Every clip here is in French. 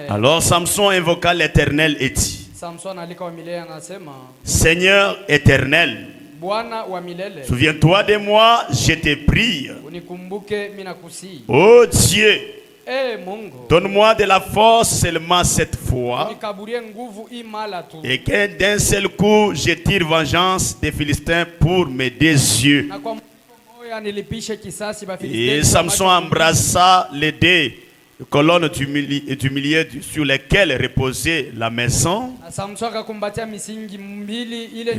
Alors Samson invoqua l'Éternel et dit: Seigneur éternel, souviens-toi de moi, je te prie. Oh Dieu, donne-moi de la force seulement cette fois, et que d'un seul coup je tire vengeance des Philistins pour mes deux yeux. Et Samson embrassa les deux colonnes du milieu sur lesquelles reposait la maison,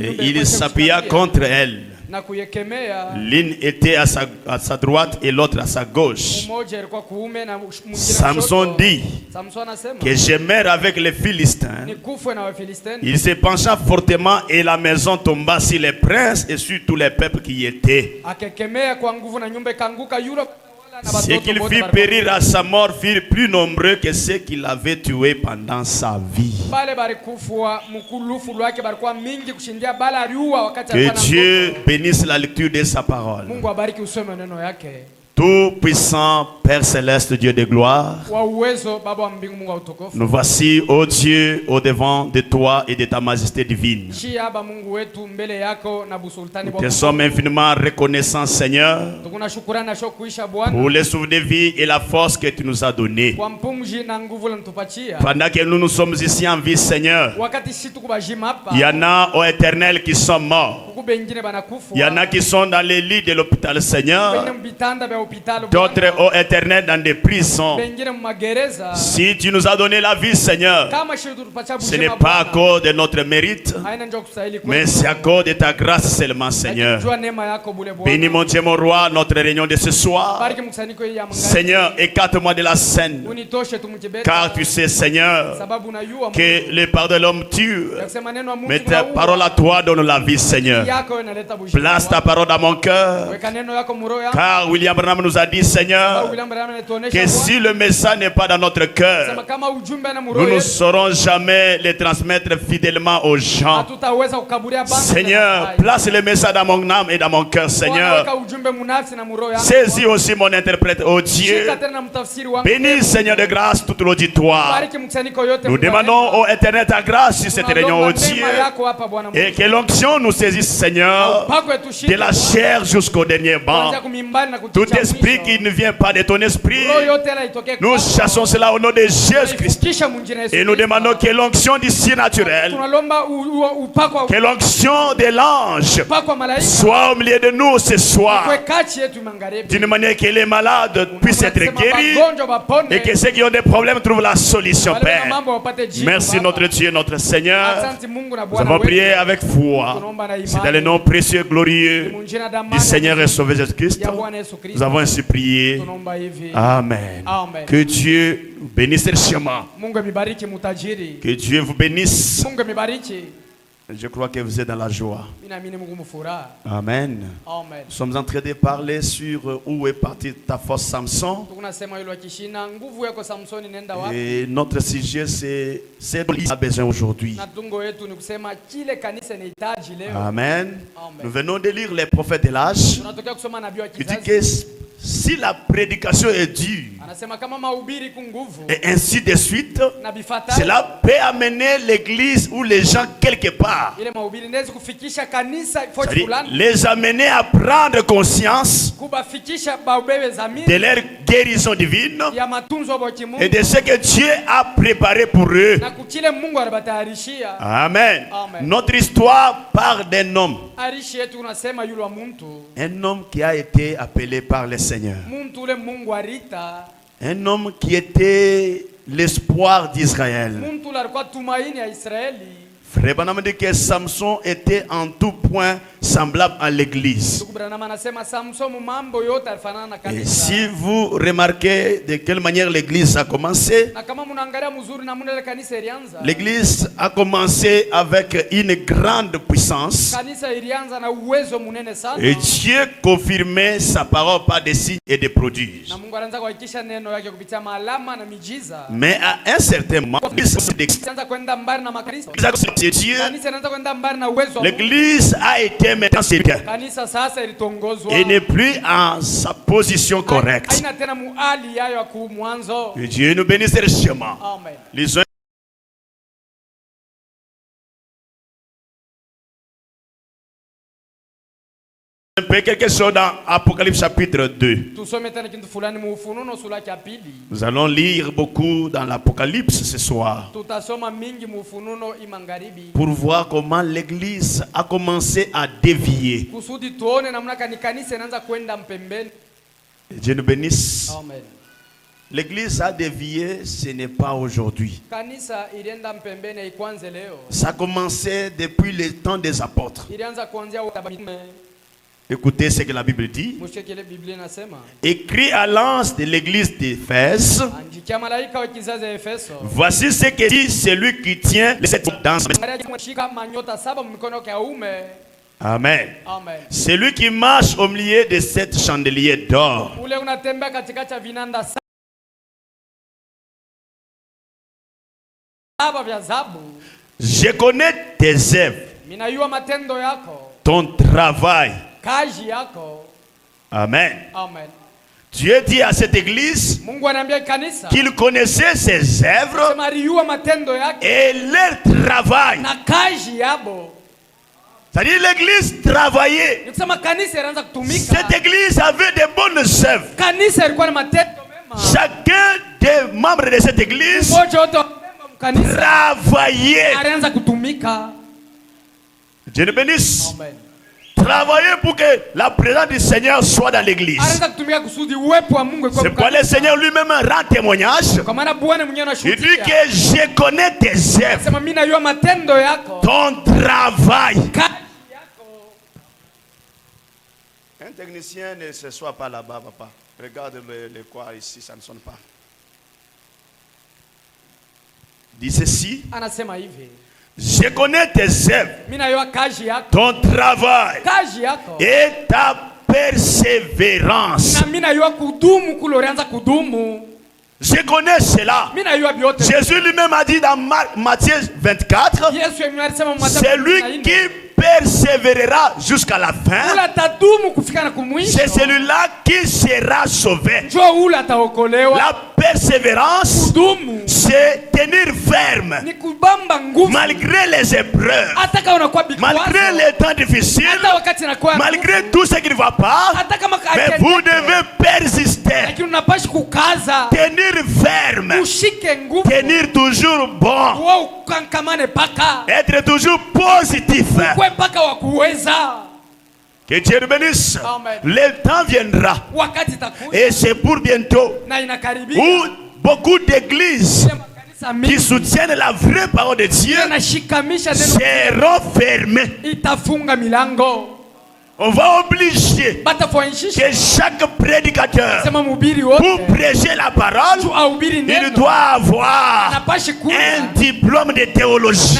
et il s'appuya contre elle. L'une était à sa droite et l'autre à sa gauche. Samson dit que je meurs avec les Philistins. Il se pencha fortement et la maison tomba sur les princes et sur tous les peuples qui y étaient. Ceux qu'il fit périr à sa mort furent plus nombreux que ceux qu'il avait tués pendant sa vie. Que Dieu bénisse la lecture de sa parole. Tout-puissant Père céleste, Dieu de gloire, nous voici, ô Dieu, au devant de toi et de ta majesté divine. Nous te sommes infiniment reconnaissants, Seigneur, pour les souffles de vie et la force que tu nous as donnée. Pendant que nous sommes ici en vie, Seigneur, il y en a, ô Éternel, qui sont morts. Il y en a qui sont dans les lits de l'hôpital, Seigneur. D'autres, ô Éternel, dans des prisons. Si tu nous as donné la vie, Seigneur, ce n'est pas à cause de notre mérite, mais c'est à cause de ta grâce seulement, Seigneur. Bénis mon Dieu, mon roi, notre réunion de ce soir. Seigneur, écarte-moi de la scène, car tu sais, Seigneur, que le pardon de l'homme tue, mais ta parole à toi donne la vie, Seigneur. Place ta parole dans mon cœur, car William Branham nous a dit, Seigneur, que si le message n'est pas dans notre cœur, nous ne saurons jamais le transmettre fidèlement aux gens. Seigneur, place le message dans mon âme et dans mon cœur, Seigneur. Saisis aussi mon interprète, oh Dieu. Bénis, Seigneur de grâce, tout l'auditoire. Nous demandons, ô Éternel, ta grâce sur cette réunion, oh Dieu, et que l'onction nous saisisse, Seigneur, de la chair jusqu'au dernier banc. Tout esprit qui ne vient pas de ton esprit, nous chassons cela au nom de Jésus-Christ. Et nous demandons que l'onction d'ici naturelle, que l'onction de l'ange soit au milieu de nous ce soir, d'une manière que les malades puissent être guéris et que ceux qui ont des problèmes trouvent la solution, Père. Merci notre Dieu, notre Seigneur. Nous avons prié avec foi. C'est dans le nom précieux et glorieux du Seigneur et Sauveur Jésus-Christ. Nous avons ainsi prié. Amen. Que Dieu bénisse richement. Que Dieu vous bénisse. Je crois que vous êtes dans la joie. Amen. Nous sommes en train de parler sur où est partie ta force, Samson. Et notre sujet, c'est ce dont l'Église a besoin aujourd'hui. Amen. Nous venons de lire les prophètes de l'âge. Il dit que si la prédication est dure et ainsi de suite, cela peut amener l'église ou les gens quelque part. Les amener à prendre conscience de leur guérison divine et de ce que Dieu a préparé pour eux. Amen. Notre histoire parle d'un homme. Un homme qui a été appelé par le Seigneur. Un homme qui était l'espoir d'Israël. Frère Branham dit que Samson était en tout point semblable à l'église. Et si vous remarquez de quelle manière l'église a commencé, l'église a commencé avec une grande puissance. Et Dieu confirmait sa parole par des signes et des prodiges. Mais à un certain moment, de Dieu. L'église a été maintenant séduite et n'est plus en sa position correcte. Que Dieu nous bénisse richement. Les uns un peu quelque chose dans Apocalypse chapitre 2. Nous allons lire beaucoup dans l'Apocalypse ce soir pour voir comment l'église a commencé à dévier. Dieu nous bénisse. L'église a dévié, ce n'est pas aujourd'hui. Ça a commencé depuis le temps des apôtres. Écoutez ce que la Bible dit. Écrit à l'ange de l'église d'Éphèse. Voici ce que dit celui qui tient les sept dans sa main. Amen. Celui qui marche au milieu de sept chandeliers d'or. Je connais tes œuvres, ton travail. Amen. Dieu dit à cette église qu'il connaissait ses œuvres et leur travail. C'est-à-dire l'église travaillait. Cette église avait de bonnes œuvres. Chacun des membres de cette église travaillait. Dieu nous bénisse. Travailler pour que la présence du Seigneur soit dans l'église. C'est pourquoi le Seigneur lui-même rend témoignage. Il dit que je connais tes œuvres, ton travail. Un technicien ne se soit pas là-bas, papa. Regarde le quoi ici, ça ne sonne pas. Dit ceci. Je connais tes œuvres, ton travail et ta persévérance. Je connais cela. Jésus lui-même a dit dans Matthieu 24, c'est lui qui persévérera jusqu'à la fin. C'est celui-là qui sera sauvé. La persévérance, c'est tenir ferme malgré les épreuves, malgré les temps difficiles, malgré tout ce qui ne va pas. Mais vous devez persister, tenir ferme, tenir toujours bon, être toujours positif. Que Dieu nous bénisse. Le temps viendra et c'est pour bientôt où beaucoup d'églises qui soutiennent la vraie parole de Dieu seront fermées. On va obliger que chaque prédicateur, pour prêcher la parole, il doit avoir un diplôme de théologie.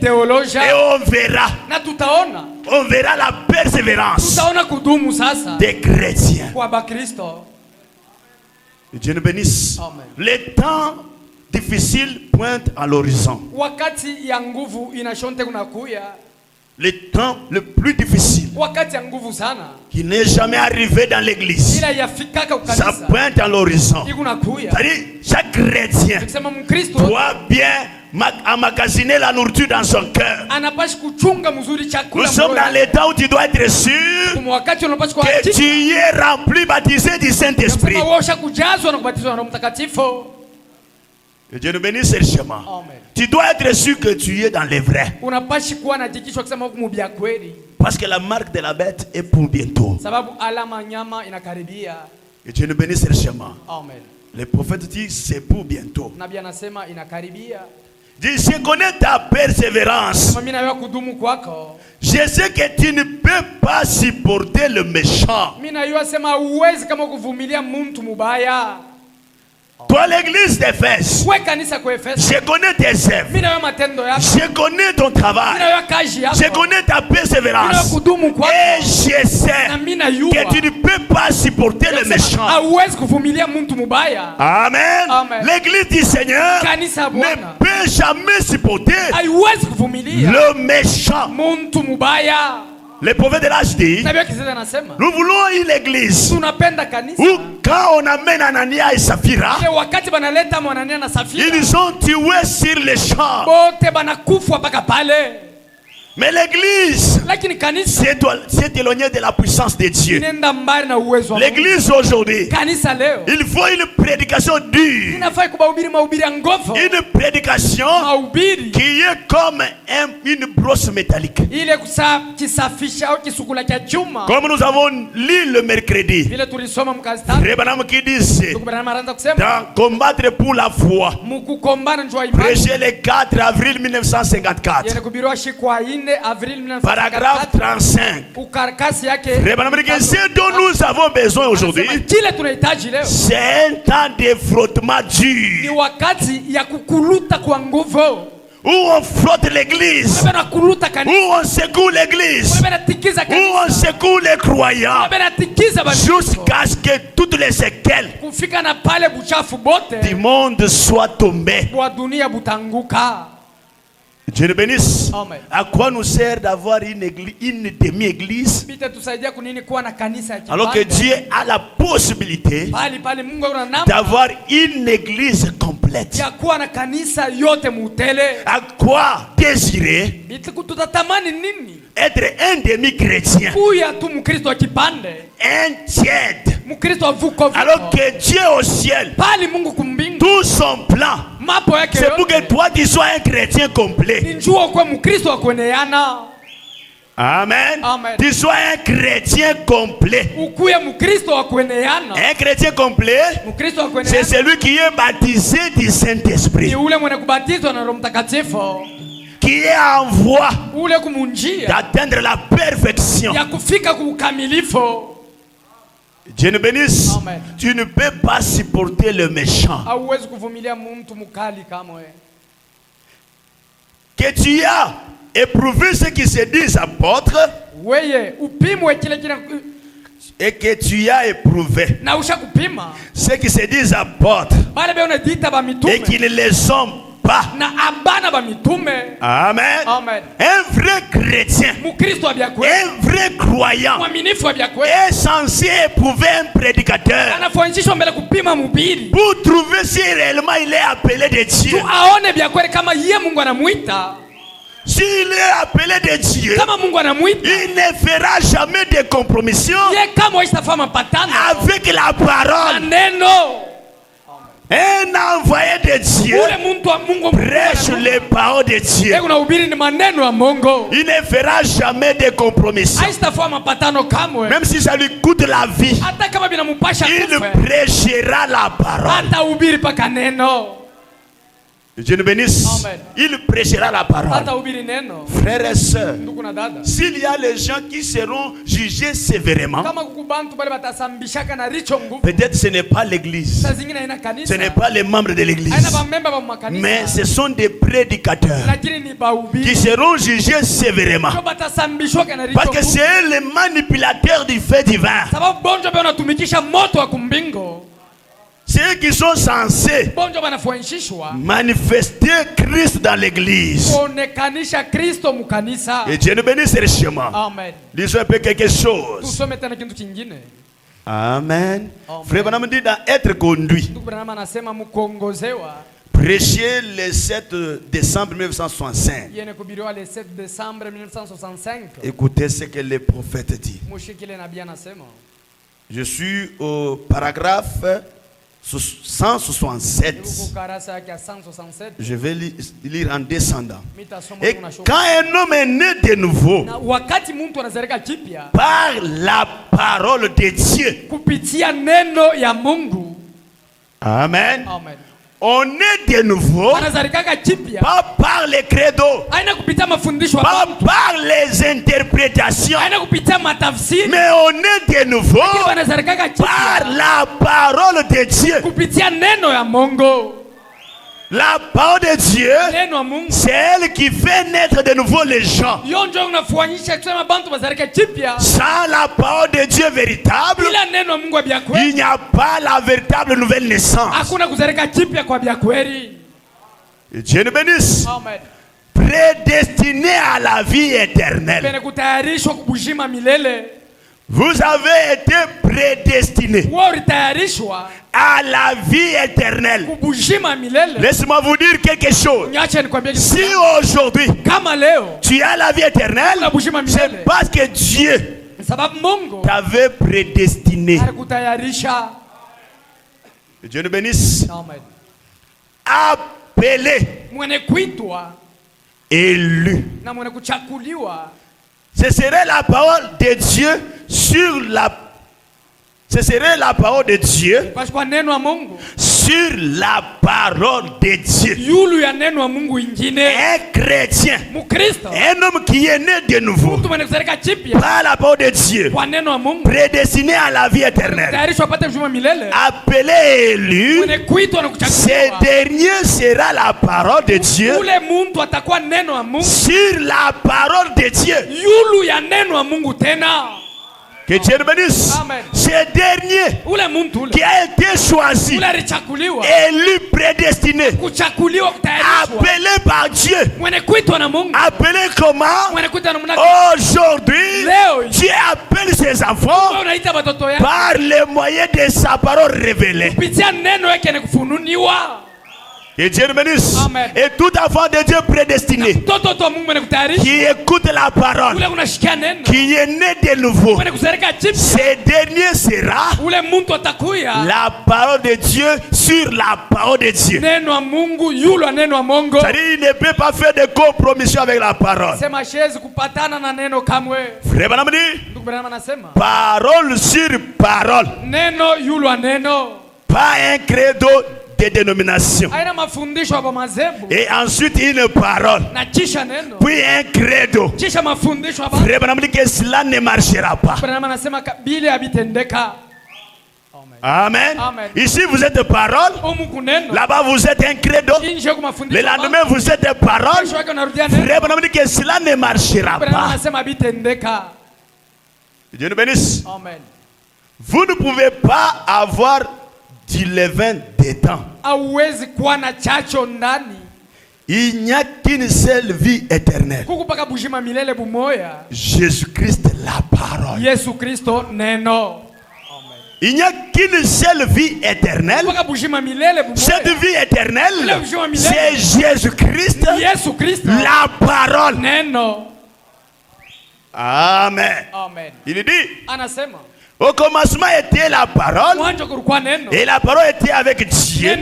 Et on verra la persévérance des chrétiens. Dieu nous bénisse. Les temps difficiles pointent à l'horizon. Le temps le plus difficile qui n'est jamais arrivé dans l'église, ça pointe à l'horizon. C'est-à-dire chaque chrétien doit bien emmagasiner la nourriture dans son cœur. Nous sommes dans le temps où tu dois être sûr que tu es rempli, baptisé du Saint-Esprit. Que Dieu nous bénisse richement. Tu dois être sûr que tu es dans les vrais. Parce que la marque de la bête est pour bientôt. Que Dieu nous bénisse richement. Le prophète dit c'est pour bientôt. Dis, je connais ta persévérance. Je sais que tu ne peux pas supporter le méchant. Toi Toi, l'église d'Éphèse, je connais tes œuvres, je connais ton travail, je connais ta persévérance, et je sais que tu ne peux pas supporter le méchant. Amen. L'église du Seigneur ne peut jamais supporter le méchant. Le prophète de l'âge dit, nous voulons une église où quand on amène Anania et Saphira, ils ont tué sur les champs. Mais l'église s'est éloignée de la puissance de Dieu. L'église aujourd'hui, il faut une prédication dure. Une prédication qui est comme une brosse métallique. Comme nous avons lu le mercredi, Rebanam qui disait, combattre pour la foi, prêcher le 4 avril 1954. Paragraphe 35. Ce dont nous avons besoin aujourd'hui, c'est un temps de frottement dur. Où on frotte l'église, où on secoue l'église, où on secoue les croyants, jusqu'à ce que toutes les séquelles du monde soient tombées. Dieu le bénisse. Amen. À quoi nous sert d'avoir une demi-église alors que Dieu a la possibilité d'avoir une église complète? À quoi désirer être un demi-chrétien, un tiède, alors que Dieu au ciel, tout son plan, c'est pour que toi tu sois un chrétien complet. Amen. Amen. Tu sois un chrétien complet. Un chrétien complet, c'est celui qui est baptisé du Saint-Esprit, qui est en voie d'atteindre la perfection. Dieu nous bénisse. Amen. Tu ne peux pas supporter le méchant. Que tu as éprouvé ce qui se disent apôtres, et que tu as éprouvé ce qui se disent apôtres, et qu'ils ne les sont pas. Amen. Amen. Un vrai chrétien, un vrai croyant est censé éprouver un prédicateur pour trouver si réellement il est appelé de Dieu. S'il est appelé de Dieu, il ne fera jamais de compromission avec la parole. Un envoyé de Dieu prêche les paroles de Dieu. Il ne fera jamais de compromission. Même si ça lui coûte la vie, il prêchera la parole. Dieu nous bénisse. Amen. Il prêchera la parole. Frères et sœurs, s'il y a les gens qui seront jugés sévèrement, peut-être ce n'est pas l'église, ce n'est pas les membres de l'église, mais ce sont des prédicateurs qui seront jugés sévèrement, parce que c'est les manipulateurs du fait divin. Ceux qui sont censés manifester Christ dans l'église. Et Dieu nous bénisse richement. Disons un peu quelque chose. Amen. Frère Branham dit d'être conduit. Prêché le 7 décembre 1965. Écoutez ce que le prophète dit. Je suis au paragraphe 167. Je vais lire en descendant. Et quand un homme est né de nouveau par la parole de Dieu, Amen. Amen. On est de nouveau, pas par les credos, pas par les interprétations, mais on est de nouveau par la parole de Dieu. La parole de Dieu, c'est elle qui fait naître de nouveau les gens. Sans la parole de Dieu véritable, il n'y a pas la véritable nouvelle naissance. Et Dieu nous bénisse. Prédestiné à la vie éternelle. Vous avez été prédestiné à la vie éternelle. Laissez-moi vous dire quelque chose. Si aujourd'hui tu as la vie éternelle, c'est parce que Dieu t'avait prédestiné. Que Dieu nous bénisse. Appelé, élu. Ce serait la parole de Dieu sur la. Ce serait la parole de Dieu sur la parole de Dieu. Un chrétien, un homme qui est né de nouveau par la parole de Dieu, prédestiné à la vie éternelle, appelé et élu, ce dernier sera la parole de Dieu sur la parole de Dieu. Que Dieu nous bénisse. Ce dernier qui a été choisi, élu, prédestiné, appelé par Dieu. Appelé comment? Aujourd'hui, Dieu appelle ses enfants par le moyen de sa parole révélée. Et Dieu nous bénisse. Et tout enfant de Dieu prédestiné qui écoute la parole, qui est né de nouveau, ce dernier sera la parole de Dieu sur la parole de Dieu. C'est-à-dire il ne peut pas faire de compromission avec la parole. Frère Branham dit, parole sur parole, pas un credo de dénomination. Et ensuite une parole, puis un credo. Frère Branham dit que cela ne marchera pas. Amen. Ici vous êtes parole, là-bas vous êtes un credo, le lendemain vous êtes parole. Frère Branham dit que cela ne marchera pas. Dieu nous bénisse. Vous ne pouvez pas avoir du levain dedans. Il n'y a qu'une seule vie éternelle. Jésus-Christ la parole. Il n'y a qu'une seule vie éternelle. Cette vie éternelle, c'est Jésus-Christ la parole. Amen. Il dit, au commencement était la parole, et la parole était avec Dieu,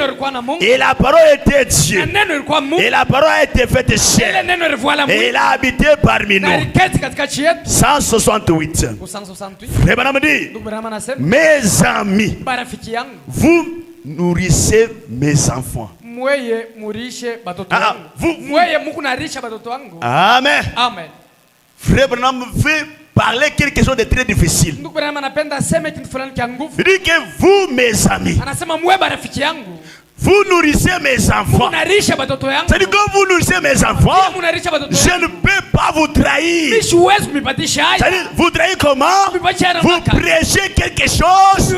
et la parole était Dieu, et la parole a été faite chair, et il a habité parmi nous. 168. Frère Branham dit, mes amis, vous nourrissez mes enfants. Amen. Frère Branham veut parler quelque chose de très difficile. Il dit que vous, mes amis, vous nourrissez mes enfants. C'est-à-dire que vous nourrissez mes enfants, je ne peux pas vous trahir. C'est-à-dire, vous trahir comment? Vous prêchez quelque chose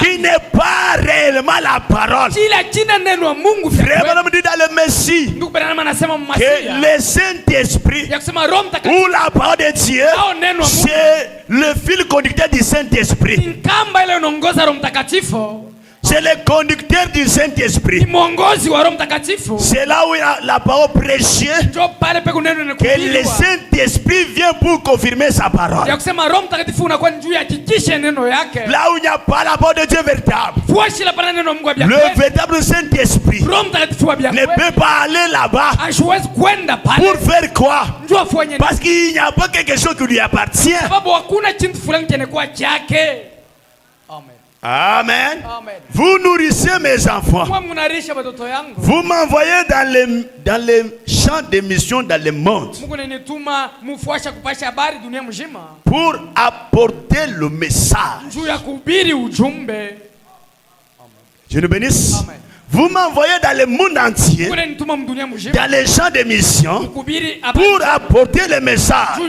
qui n'est pas réellement la parole. Frère Branham dit dans le Messie que le Saint-Esprit ou la parole de Dieu, c'est le fil conducteur du Saint-Esprit. C'est le conducteur du Saint-Esprit. C'est là où la parole prêchée que le Saint-Esprit vient pour confirmer sa parole. Là où il n'y a pas la parole de Dieu véritable, le véritable Saint-Esprit ne peut pas aller là-bas pour faire quoi? Parce qu'il n'y a pas quelque chose qui lui appartient. Amen. Vous nourrissez mes enfants. Vous m'envoyez dans les champs de mission dans le monde pour apporter le message. Je le bénisse. Amen. Vous m'envoyez dans le monde entier, dans les champs de mission, pour apporter le message.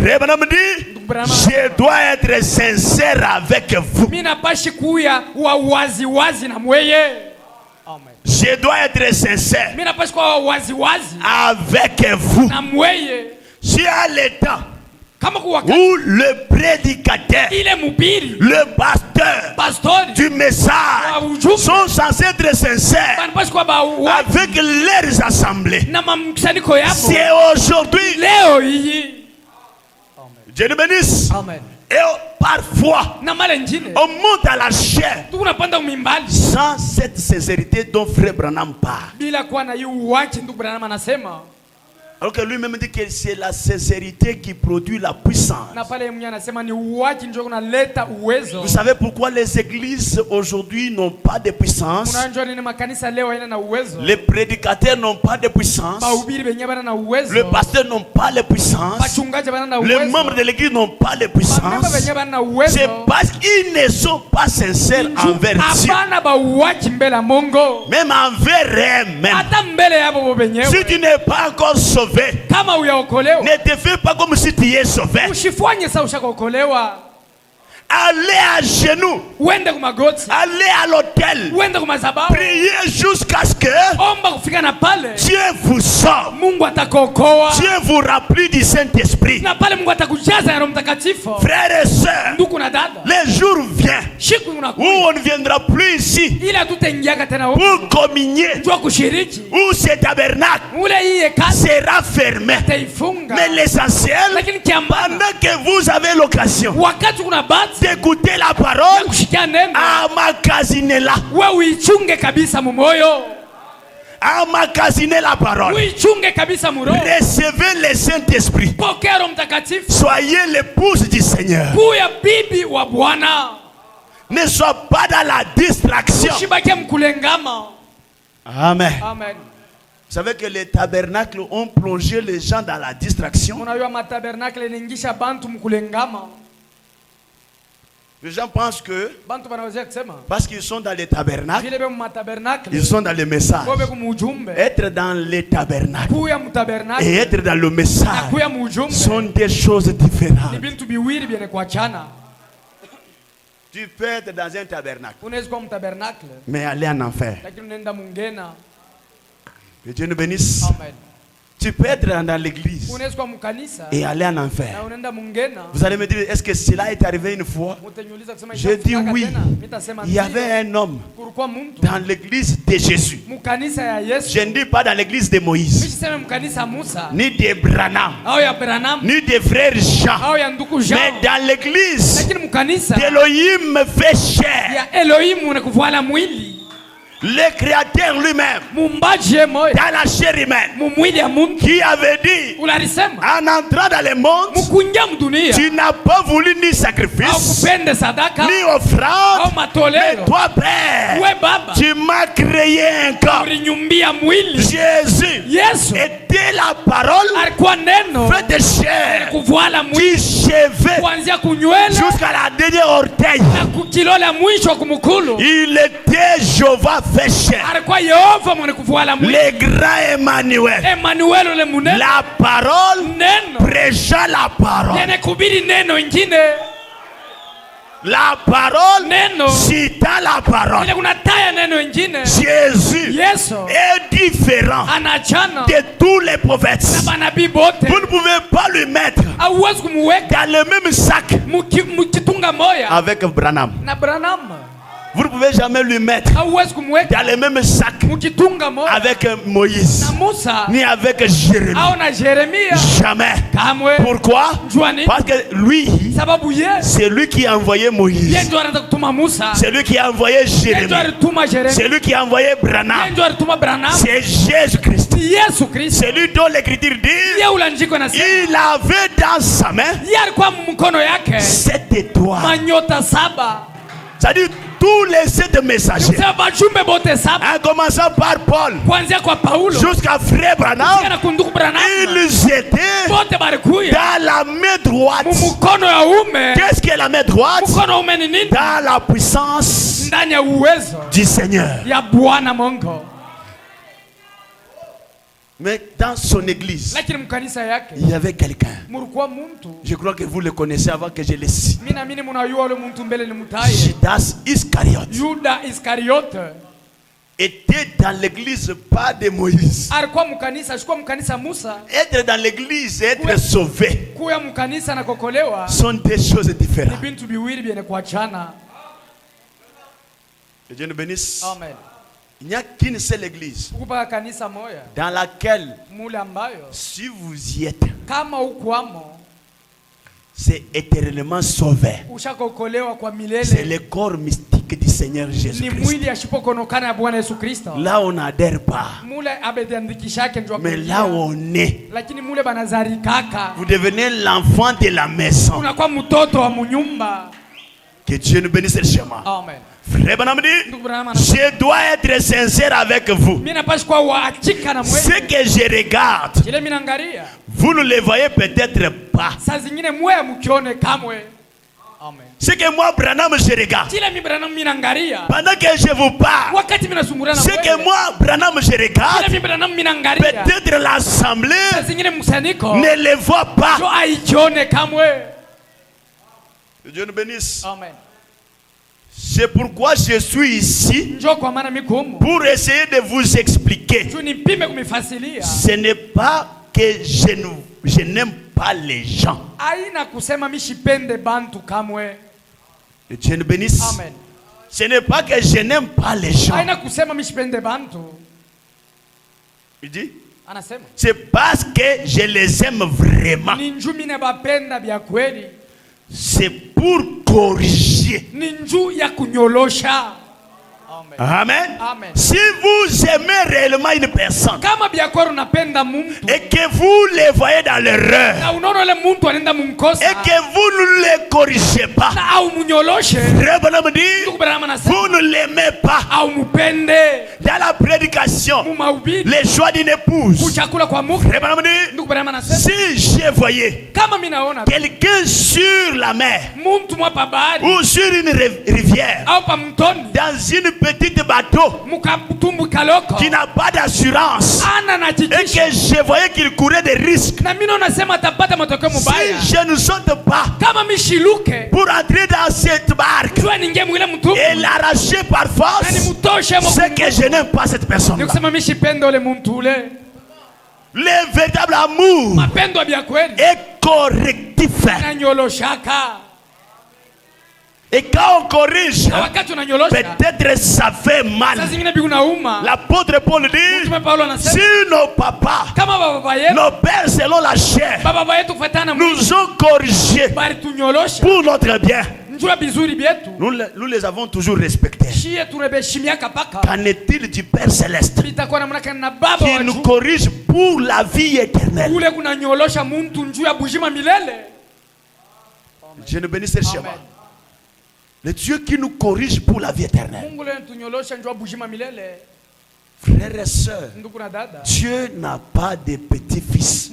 Frère Branham dit, je dois être sincère avec vous. Je dois être sincère avec vous. Si à l'état où le prédicateur, le pasteur du message sont censés être sincères avec leurs assemblées, c'est aujourd'hui. Dieu nous bénisse. Et parfois, on monte à la chair sans cette sincérité dont Frère Branham parle. Alors que lui-même dit que c'est la sincérité qui produit la puissance. Vous savez pourquoi les églises aujourd'hui n'ont pas de puissance? Les prédicateurs n'ont pas de puissance. Les pasteurs n'ont pas de puissance. Les membres de l'église n'ont pas de puissance. C'est parce qu'ils ne sont pas sincères envers Dieu. Même envers eux-mêmes. Si tu n'es pas encore sauvé, ne te fais pas comme si tu es sauvé. Allez à genoux. Allez à l'autel. Priez jusqu'à ce que Dieu vous sauve. Dieu vous remplit du Saint-Esprit. Frères et sœurs, les jours viennent où on ne viendra plus ici pour communier, où ce tabernacle sera fermé. Mais l'essentiel, pendant que vous avez l'occasion d'écouter la parole, emmagasiner la parole. Recevez le Saint-Esprit. Soyez l'épouse du Seigneur. Ne sois pas dans la distraction. Amen. Vous savez que les tabernacles ont plongé les gens dans la distraction. Les gens pensent que parce qu'ils sont dans les tabernacles, ils sont dans le message. Être dans les tabernacles et être dans le message sont des choses différentes. Tu peux être dans un tabernacle, mais aller en enfer. Que Dieu nous bénisse. Amen. Tu peux être dans l'église et aller en enfer. Vous allez me dire, est-ce que cela est arrivé une fois? Je dis oui. Il y avait un homme dans l'église de Jésus. Je ne dis pas dans l'église de Moïse, ni de Branham, ni de frère Jean, mais dans l'église d'Elohim fait chair. Le créateur lui-même, dans la chair humaine, qui avait dit en entrant dans le monde, tu n'as pas voulu ni sacrifice, ni offrande, mais toi, Père, tu m'as créé un corps. Jésus était la parole faite chair, du cheveu jusqu'à la dernière orteil. Il était Jéhovah fait chair, le grand Emmanuel, la parole, prêcha la parole. La parole, cita la parole. Jésus est différent de tous les prophètes. Vous ne pouvez pas lui mettre dans le même sac avec Branham. Vous ne pouvez jamais lui mettre dans le même sac avec Moïse, ni avec Jérémie. Jamais. Pourquoi? Parce que lui, c'est lui qui a envoyé Moïse. C'est lui qui a envoyé Jérémie. C'est lui qui a envoyé Branham. C'est Jésus-Christ. C'est lui dont l'écriture dit, il avait dans sa main 7 étoiles. C'est-à-dire tous les 7 messagers, en commençant par Paul jusqu'à Frère Branham, ils étaient dans la main droite. Qu'est-ce qu'est la main droite? Dans la puissance du Seigneur. Mais dans son église, il y avait quelqu'un. Je crois que vous le connaissez avant que je le cite. Judas Iscariote était dans l'église pas de Moïse. Être dans l'église et être sauvé sont des choses différentes. Que Dieu nous bénisse. Amen. Il n'y a qu'une seule église dans laquelle, si vous y êtes, c'est éternellement sauvé. C'est le corps mystique du Seigneur Jésus-Christ. Là on n'adhère pas, mais là on est, vous devenez l'enfant de la maison. Que Dieu nous bénisse richement. Amen. Frère Branham dit, je dois être sincère avec vous. Ce que je regarde, vous ne le voyez peut-être pas. Ce que moi, Branham, je regarde, pendant que je vous parle, ce que moi, Branham, je regarde, peut-être l'assemblée ne le voit pas. Que Dieu nous bénisse. Amen. C'est pourquoi je suis ici pour essayer de vous expliquer. Ce n'est pas que je n'aime pas les gens. Que Dieu nous bénisse. Amen. Ce n'est pas que je n'aime pas les gens. Il dit, c'est parce que je les aime vraiment. C'est pour corriger. Amen. Amen. Si vous aimez réellement une personne et que vous les voyez dans l'erreur et que vous ne les corrigez pas, vous ne l'aimez pas. Dans la prédication, les choix d'une épouse, si je voyais quelqu'un sur la mer ou sur une rivière, dans une petite bateau qui n'a pas d'assurance et que je voyais qu'il courait des risques, si je ne saute pas pour entrer dans cette barque et l'arracher par force, c'est que je n'aime pas cette personne. Le véritable amour est correctif. Et quand on corrige, peut-être ça fait mal. L'apôtre Paul dit, si nos papas, nos pères selon la chair, nous ont corrigés pour notre bien, nous les avons toujours respectés. Qu'en est-il du Père Céleste qui nous corrige pour la vie éternelle? Dieu nous bénisse richement. Le Dieu qui nous corrige pour la vie éternelle. Frères et sœurs, Dieu n'a pas de petits-fils.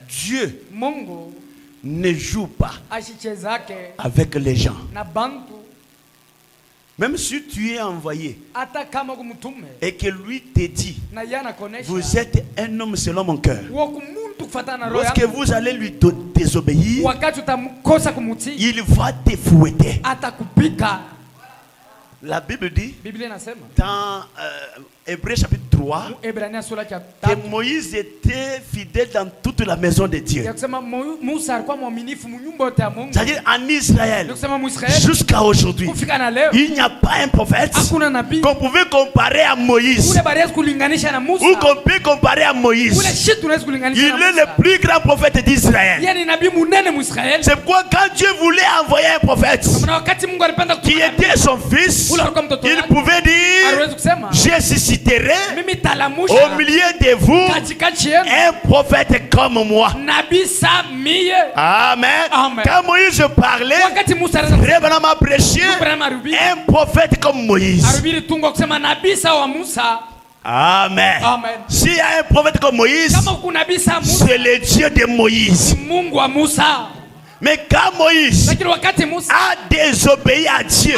Dieu ne joue pas avec les gens. Même si tu es envoyé et que lui te dit, vous êtes un homme selon mon cœur. Lorsque vous allez lui désobéir, il va te fouetter. La Bible dit dans Hébreux chapitre 3 que Moïse était fidèle dans toute la maison de Dieu. C'est-à-dire en Israël, jusqu'à aujourd'hui, il n'y a pas un prophète qu'on pouvait comparer à Moïse ou qu'on peut comparer à Moïse. Il est le plus grand prophète d'Israël. C'est pourquoi quand Dieu voulait envoyer un prophète qui était son fils, il pouvait dire je susciterai au milieu de vous un prophète comme moi. Amen. Quand Moïse parlait, Révérend m'a prêché un prophète comme Moïse. Amen. S'il y a un prophète comme Moïse, c'est le Dieu de Moïse. Mais quand Moïse a désobéi à Dieu,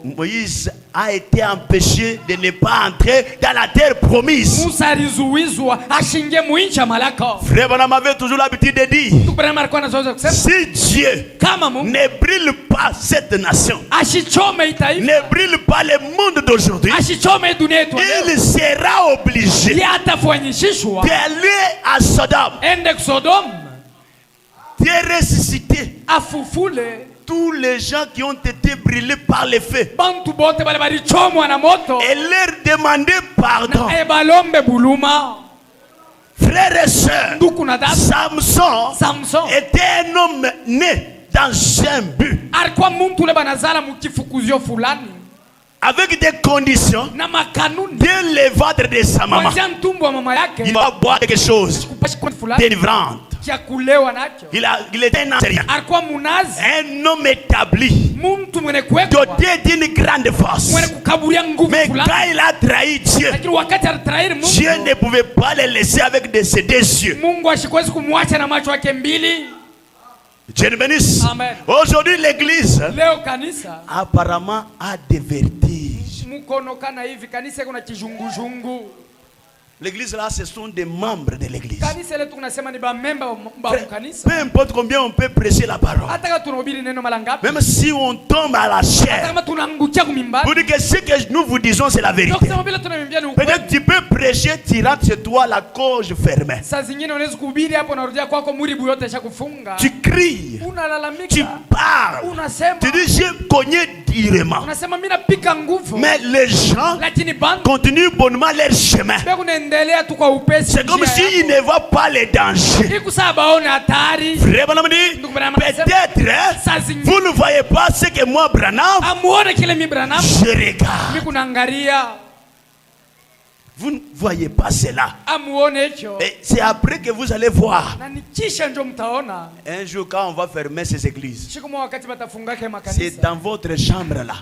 Moïse a été empêché de ne pas entrer dans la terre promise. Frère Branham avait toujours l'habitude de dire, si Dieu ne brûle pas cette nation, ne brûle pas le monde d'aujourd'hui, il sera obligé d'aller à Sodome, de ressusciter tous les gens qui ont été brûlés par le feu et leur demander pardon. Frères et sœurs, Samson était un homme né dans un but, avec des conditions dès le ventre de sa maman. Il va boire quelque chose délivrant. Il était un homme établi, doté d'une grande force. Mais quand il a trahi Dieu, Dieu ne pouvait pas le laisser avec ses deux yeux. Dieu nous bénisse. Aujourd'hui l'église apparemment a des vertiges. L'église là, ce sont des membres de l'église. Peu importe combien on peut prêcher la parole, même si on tombe à la chair, vous dites que ce que nous vous disons c'est la vérité. Peut-être tu peux prêcher, tu rentres chez toi la gorge fermée. Tu cries, tu parles, tu dis j'ai cogné durement. Mais les gens continuent bonnement leur chemin. C'est comme s'il ne voit pas les dangers. Peut-être vous ne voyez pas ce que moi, Branham, je regarde. Vous ne voyez pas cela. Et c'est après que vous allez voir. Un jour quand on va fermer ces églises, c'est dans votre chambre là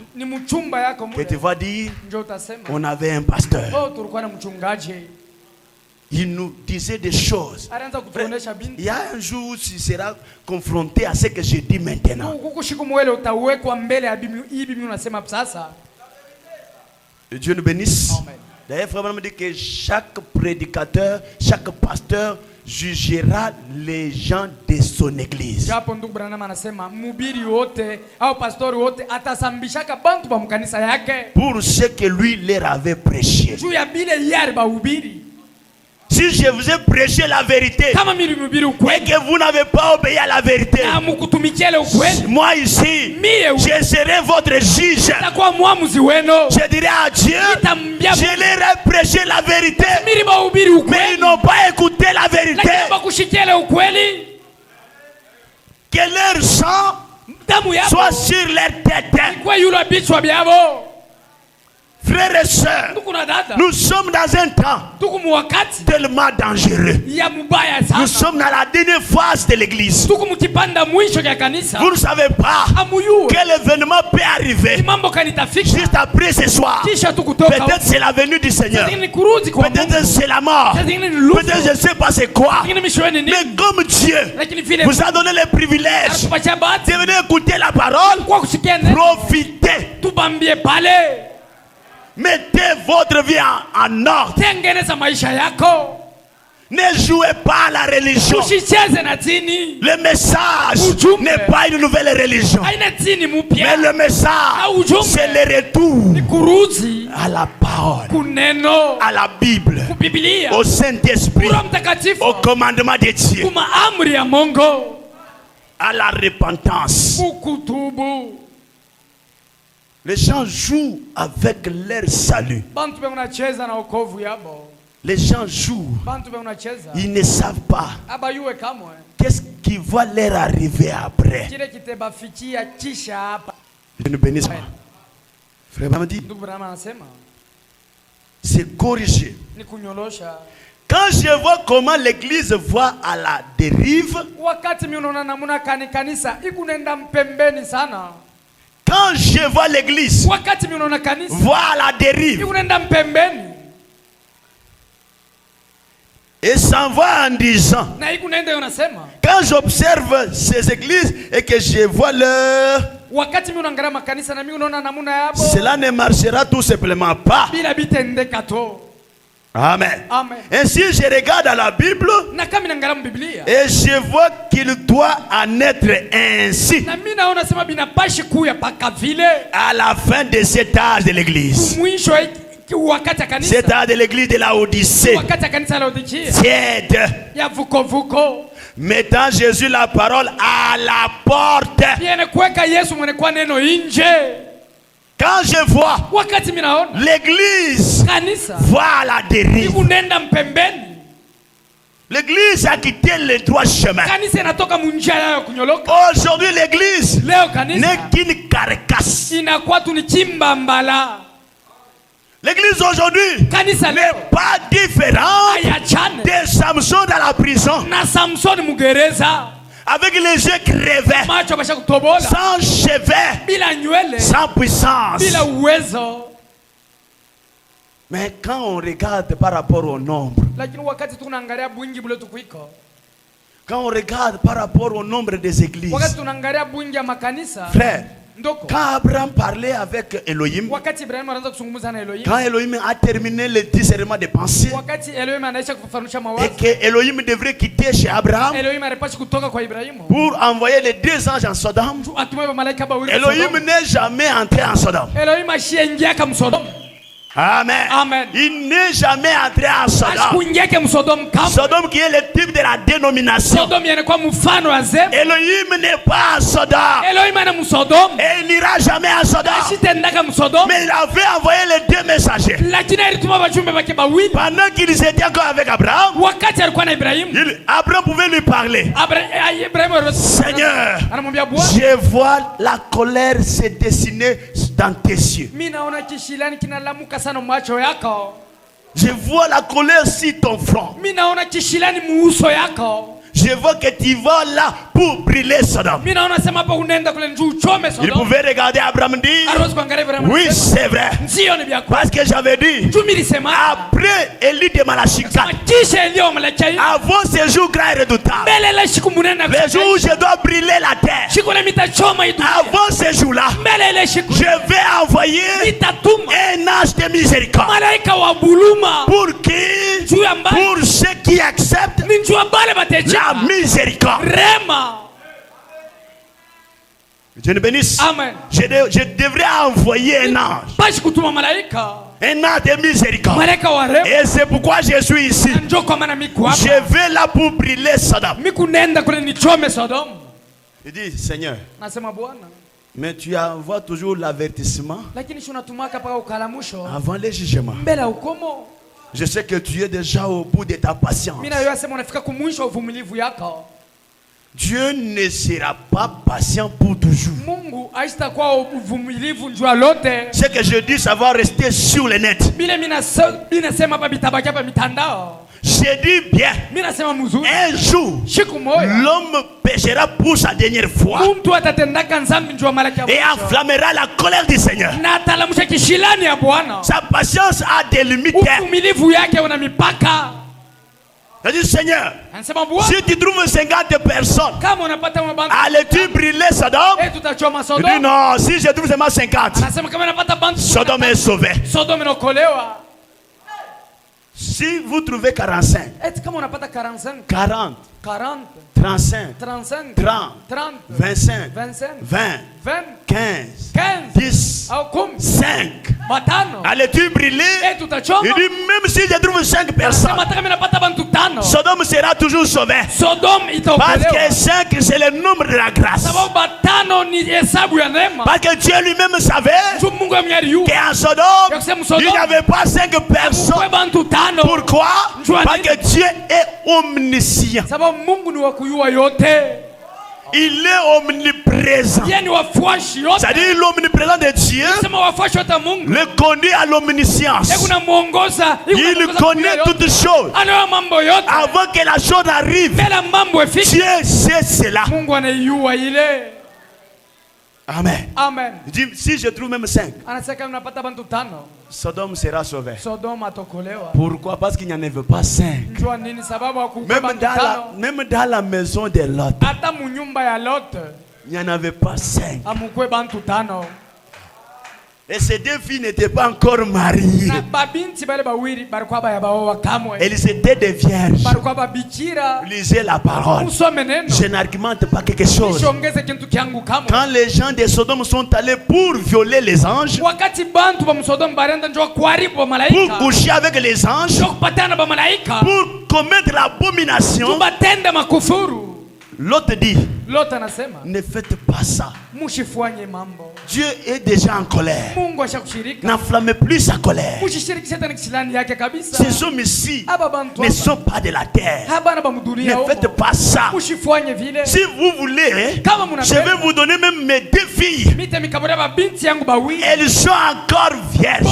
que tu vas dire, on avait un pasteur. Il nous disait des choses. Il y a un jour où tu seras confronté à ce que je dis maintenant. Dieu nous bénisse. D'ailleurs, frère me dit que chaque prédicateur, chaque pasteur jugera les gens de son église. Pour ce que lui leur avait prêché. Si je vous ai prêché la vérité et que vous n'avez pas obéi à la vérité, moi ici, je serai votre juge. Je dirai à Dieu, je leur ai prêché la vérité, mais ils n'ont pas écouté la vérité. Que leur sang soit sur leur tête. Frères et sœurs, nous sommes dans un temps tellement dangereux. Nous sommes dans la dernière phase de l'église. Vous ne savez pas quel événement peut arriver juste après ce soir. Peut-être c'est la venue du Seigneur. Peut-être c'est la mort. Peut-être je ne sais pas c'est quoi. Mais comme Dieu vous a donné le privilège de venir écouter la parole, profitez. Mettez votre vie en ordre. Ne jouez pas à la religion. Le message n'est pas une nouvelle religion. Mais le message, c'est le retour à la parole, à la Bible, au Saint-Esprit, au commandement de Dieu, à la repentance. Les gens jouent avec leur salut. Les gens jouent. Ils ne savent pas qu'est-ce qui va leur arriver après. Dieu nous bénisse. Frère m'a dit, c'est corriger. Quand je vois comment l'église voit à la dérive, quand je vois l'église voir à la dérive et s'en va en disant, quand j'observe ces églises et que je vois leur, cela ne marchera tout simplement pas. Amen. Amen. Ainsi je regarde à la Bible et je vois qu'il doit en être ainsi à la fin de cet âge de l'église. Cet âge de l'église de la Odyssée, tiède, mettant Jésus la parole à la porte. Quand je vois l'église voir la dérive, l'église a quitté le droit chemin. Aujourd'hui l'église n'est qu'une carcasse. L'église aujourd'hui n'est pas différente de Samson dans la prison, avec les yeux crevés, sans cheveux, sans puissance. Mais quand on regarde par rapport au nombre, quand on regarde par rapport au nombre des églises, frère, quand Abraham parlait avec Elohim, quand Elohim a terminé le discernement des pensées et que Elohim devrait quitter chez Abraham pour envoyer les 2 anges en Sodome, Elohim n'est jamais entré en Sodome. Amen. Amen. Il n'est jamais entré en Sodome. Sodome qui est le type de la dénomination. Elohim n'est pas en Sodome. Et il n'ira jamais en Sodome. Mais il avait envoyé les 2 messagers. Pendant qu'ils étaient encore avec Abraham, Abraham pouvait lui parler. Seigneur, je vois la colère se dessiner dans tes yeux. Je vois la colère sur ton front. Je vois que tu vas là pour brûler Sodome. Il pouvait regarder Abraham et dire, oui c'est vrai, parce que j'avais dit, après Élie de Malachika, avant ce jour grand et redoutable, le jour où je dois brûler la terre, avant ce jour là, je vais envoyer un ange de miséricorde pour ceux qui acceptent la miséricorde. Dieu nous bénisse. Amen. Je devrais envoyer un ange. Un ange de miséricorde. Et c'est pourquoi je suis ici. Je vais là pour brûler Sodome. Il dit, Seigneur, mais tu envoies toujours l'avertissement avant le jugement. Je sais que tu es déjà au bout de ta patience. Dieu ne sera pas patient pour toujours. Ce que je dis, ça va rester sur le net. Je dis bien, un jour, l'homme péchera pour sa dernière fois et enflammera la colère du Seigneur. Sa patience a des limites. Je dis, Seigneur, si tu trouves 50 personnes, allais-tu brûler Sodome? Je dis, non, si je trouve seulement 50, Sodome est sauvé. Si vous trouvez 45, 40, 35, 30, 25, 20, 15, 10, 5, allez-tu brûler? Il dit, même si je trouve 5 personnes, Sodome sera toujours sauvé. Parce que 5 c'est le nombre de la grâce. Parce que Dieu lui-même savait qu'en Sodome il n'y avait pas 5 personnes. Pourquoi? Parce que Dieu est omniscient. Il est omniprésent. C'est-à-dire l'omniprésent de Dieu le conduit à l'omniscience. Il connaît toutes choses. Avant que la chose arrive, Dieu sait cela. Amen. Amen. Si je trouve même 5, Sodome sera sauvé. Pourquoi? Parce qu'il n'y en avait pas 5. Même dans la maison de Lot, il n'y en avait pas 5. Et ces deux filles n'étaient pas encore mariées. Elles étaient des vierges. Lisez la parole. Je n'argumente pas quelque chose. Quand les gens de Sodome sont allés pour violer les anges, pour coucher avec les anges, pour commettre l'abomination, l'autre dit, ne faites pas ça. Dieu est déjà en colère. N'enflammez plus sa colère. Ces hommes ici ne sont pas de la terre. Ne faites pas ça. Si vous voulez, je vais vous donner même mes deux filles. Elles sont encore vierges.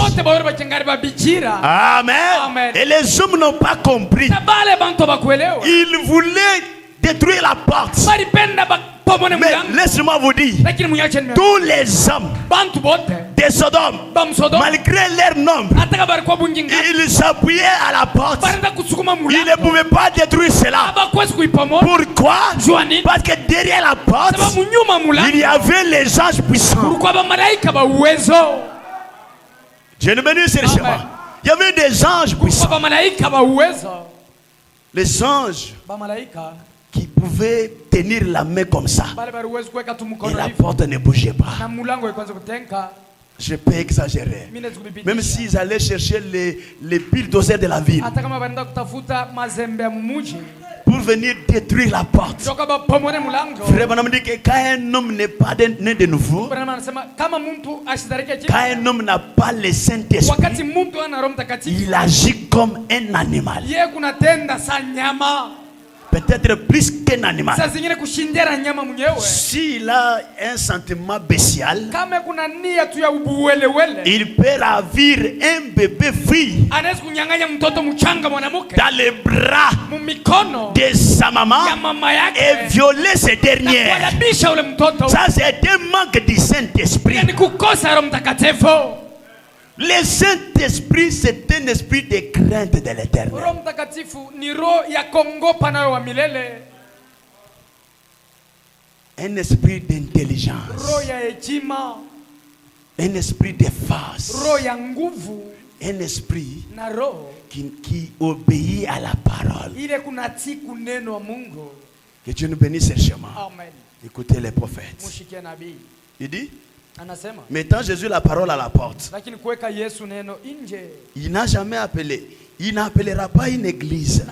Amen. Et les hommes n'ont pas compris. Ils voulaient détruire la porte. Mais laissez-moi vous dire, tous les hommes de Sodome, malgré leur nombre, ils s'appuyaient à la porte. Ils ne pouvaient pas détruire cela. Pourquoi? Parce que derrière la porte, il y avait les anges puissants. Dieu nous bénisse, il y avait des anges puissants. Les anges qui pouvaient tenir la main comme ça. Et la porte ne bougeait pas. Je peux exagérer. Même s'ils allaient chercher les bulldozers de la ville pour venir détruire la porte. Frère Branham dit que quand un homme n'est pas né de nouveau, quand un homme n'a pas le Saint-Esprit, il agit comme un animal. Peut-être plus qu'un animal. S'il a un sentiment bestial, il peut ravir un bébé fille dans les bras de sa maman et violer ces dernières. Ça, c'est un manque du Saint-Esprit. Le Saint-Esprit, c'est un esprit de crainte de l'Éternel. Un esprit d'intelligence. Un esprit de force. Un esprit qui obéit à la parole. Que Dieu nous bénisse richement. Écoutez les prophètes. Il dit, mettant Jésus la parole à la porte, il n'a jamais appelé. Il n'appellera pas une église.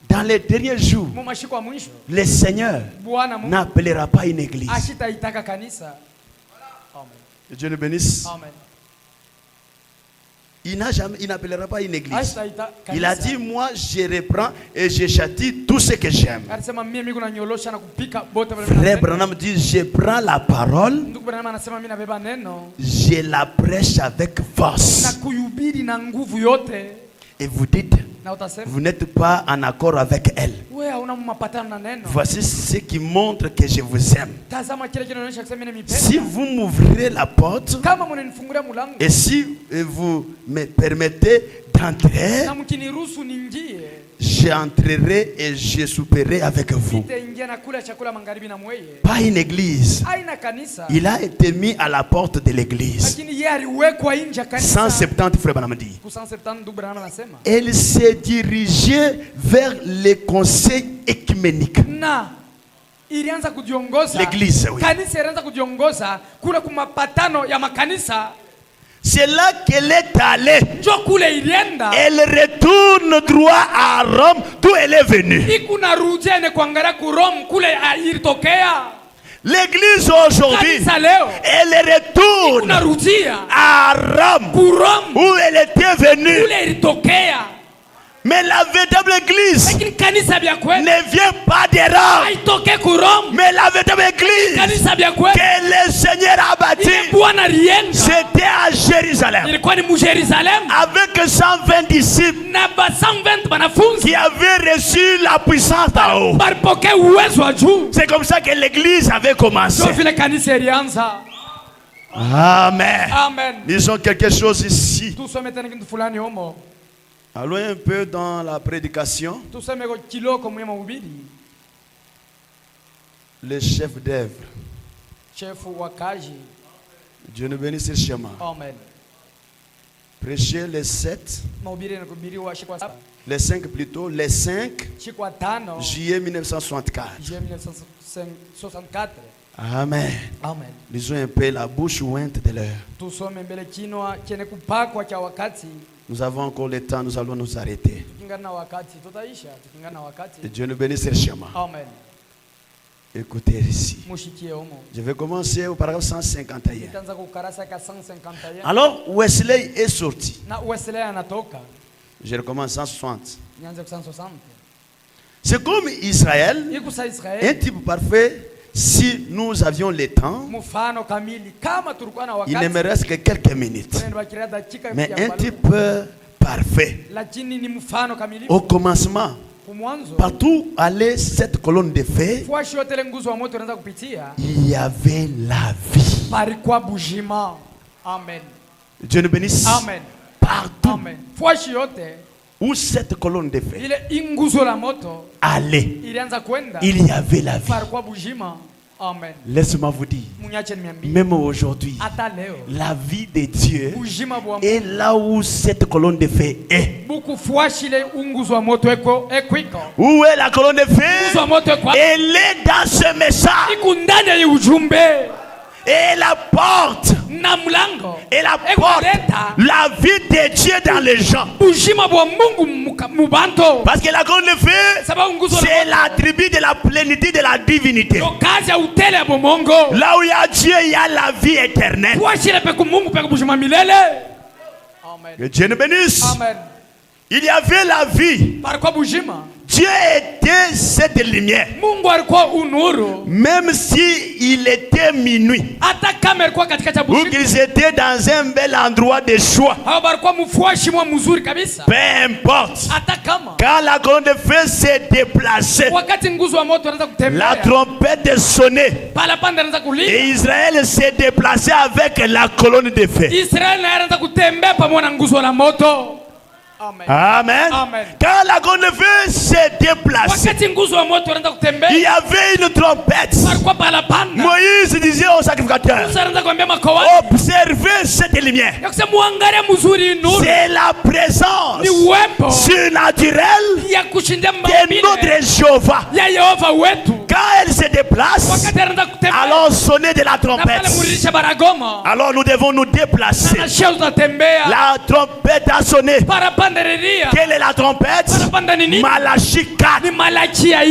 Dans les derniers jours, le Seigneur n'appellera pas une église. Que Dieu nous bénisse. Il n'appellera pas une église. Il a dit, moi je reprends et je châtie tout ce que j'aime. Frère Branham dit, je prends la parole, je la prêche avec force. Et vous dites, vous n'êtes pas en accord avec elle. Voici ce qui montre que je vous aime. Si vous m'ouvrez la porte et si vous me permettez d'entrer, j'entrerai et je souperai avec vous. Pas une église. Il a été mis à la porte de l'église. 170 frères Branham dit. Elle s'est dirigée vers les conseils écuméniques. L'église, oui. C'est là qu'elle est allée. Elle retourne droit à Rome, d'où elle est venue. L'église aujourd'hui, elle retourne à Rome, où elle était venue. Mais la véritable église ne vient pas de Rome. Mais la véritable église que le Seigneur a bâtie, c'était à Jérusalem. Avec 120 disciples qui avaient reçu la puissance d'en haut. C'est comme ça que l'église avait commencé. Amen. Disons quelque chose ici. Allons un peu dans la prédication. Le chef d'œuvre. Dieu nous bénisse ce chemin. Prêcher les 7. Les 5 plutôt. Les 5 juillet 1964. Amen. Lisons un peu la bouche ouinte de l'heure. Nous avons encore le temps, nous allons nous arrêter. Et Dieu nous bénisse ce chemin. Écoutez ici. Je vais commencer au paragraphe 151. Alors Wesley est sorti. Je recommence 160. C'est comme Israël, un type parfait. Si nous avions le temps, il ne me reste que quelques minutes. Mais un type parfait. Au commencement, partout allait cette colonne de feu, il y avait la vie. Dieu nous bénisse. Partout où cette colonne de feu allait, il y avait la vie. Laisse-moi vous dire, même aujourd'hui, la vie de Dieu est là où cette colonne de feu est. Où est la colonne de feu? Elle est dans ce message. Et la porte, la vie de Dieu dans les gens. Parce que la colonne de feu, c'est l'attribut de la plénitude de la divinité. Là où il y a Dieu, il y a la vie éternelle. Que Dieu nous bénisse. Il y avait la vie. Dieu était cette lumière. Même si il était minuit, ou qu'ils étaient dans un bel endroit de choix, peu importe, quand la colonne de feu s'est déplacée, la trompette sonnait, et Israël s'est déplacé avec la colonne de feu. Amen. Quand la colonne de feu s'est déplacée, il y avait une trompette. Moïse disait au sacrificateur, observez cette lumière. C'est la présence surnaturelle de notre Jéhovah. Quand elle se déplace, alors sonnez de la trompette. Alors nous devons nous déplacer. La trompette a sonné. Quelle est la trompette? Malachie 4.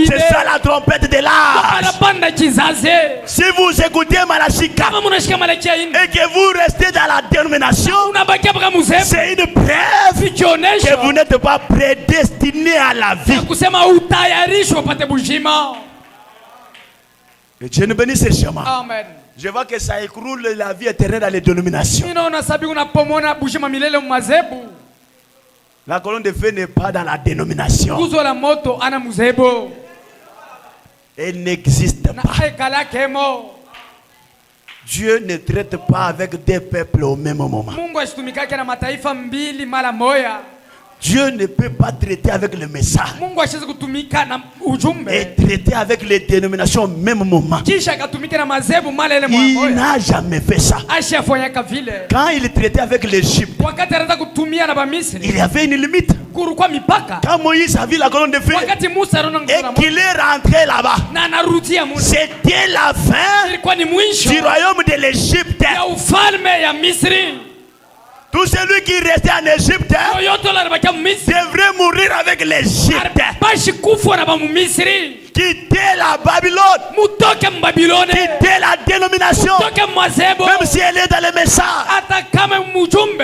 C'est ça la trompette de l'âge. Si vous écoutez Malachie 4 et que vous restez dans la dénomination, c'est une preuve que vous n'êtes pas prédestiné à la vie. Que Dieu nous bénisse ce chemin. Je vois que ça écroule la vie éternelle dans les dénominations. La colonne de feu n'est pas dans la dénomination. Elle n'existe pas. Dieu ne traite pas avec des peuples au même moment. Dieu ne peut pas traiter avec le message et traiter avec les dénominations au même moment. Il n'a jamais fait ça. Quand il traitait avec l'Égypte, il y avait une limite. Quand Moïse a vu la colonne de feu et qu'il est rentré là-bas, c'était la fin du royaume de l'Égypte. Tout celui qui restait en Égypte devrait mourir avec l'Égypte. Quitter la Babylone. Quitter la dénomination. Même si elle est dans le message,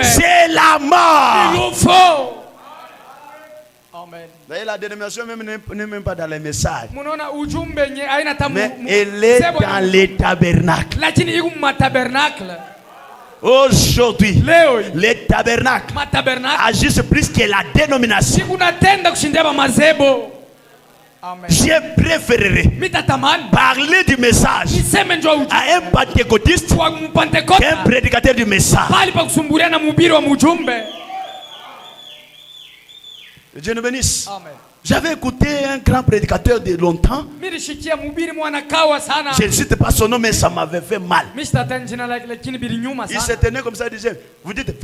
c'est la mort. D'ailleurs, la dénomination n'est même pas dans les messages. Mais elle est dans les tabernacles. Aujourd'hui, les tabernacles agissent plus que la dénomination. J'ai préféré parler du message à un pentecôtiste qu'un prédicateur du message. Dieu nous bénisse. J'avais écouté un grand prédicateur de longtemps. Je ne cite pas son nom, mais ça m'avait fait mal. Il s'est tenu comme ça, il disait, vous dites,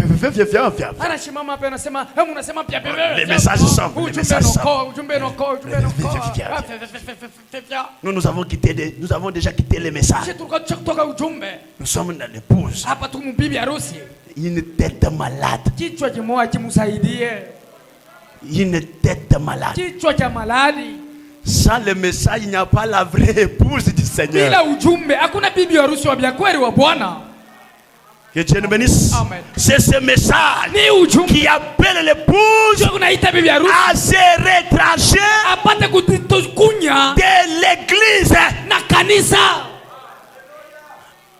les messages sont. Nous avons déjà quitté les messages. Nous sommes dans l'épouse. Une tête malade. Une tête malade. Sans le message, il n'y a pas la vraie épouse du Seigneur. Que Dieu nous bénisse. C'est ce message qui appelle l'épouse à se retrancher de l'église,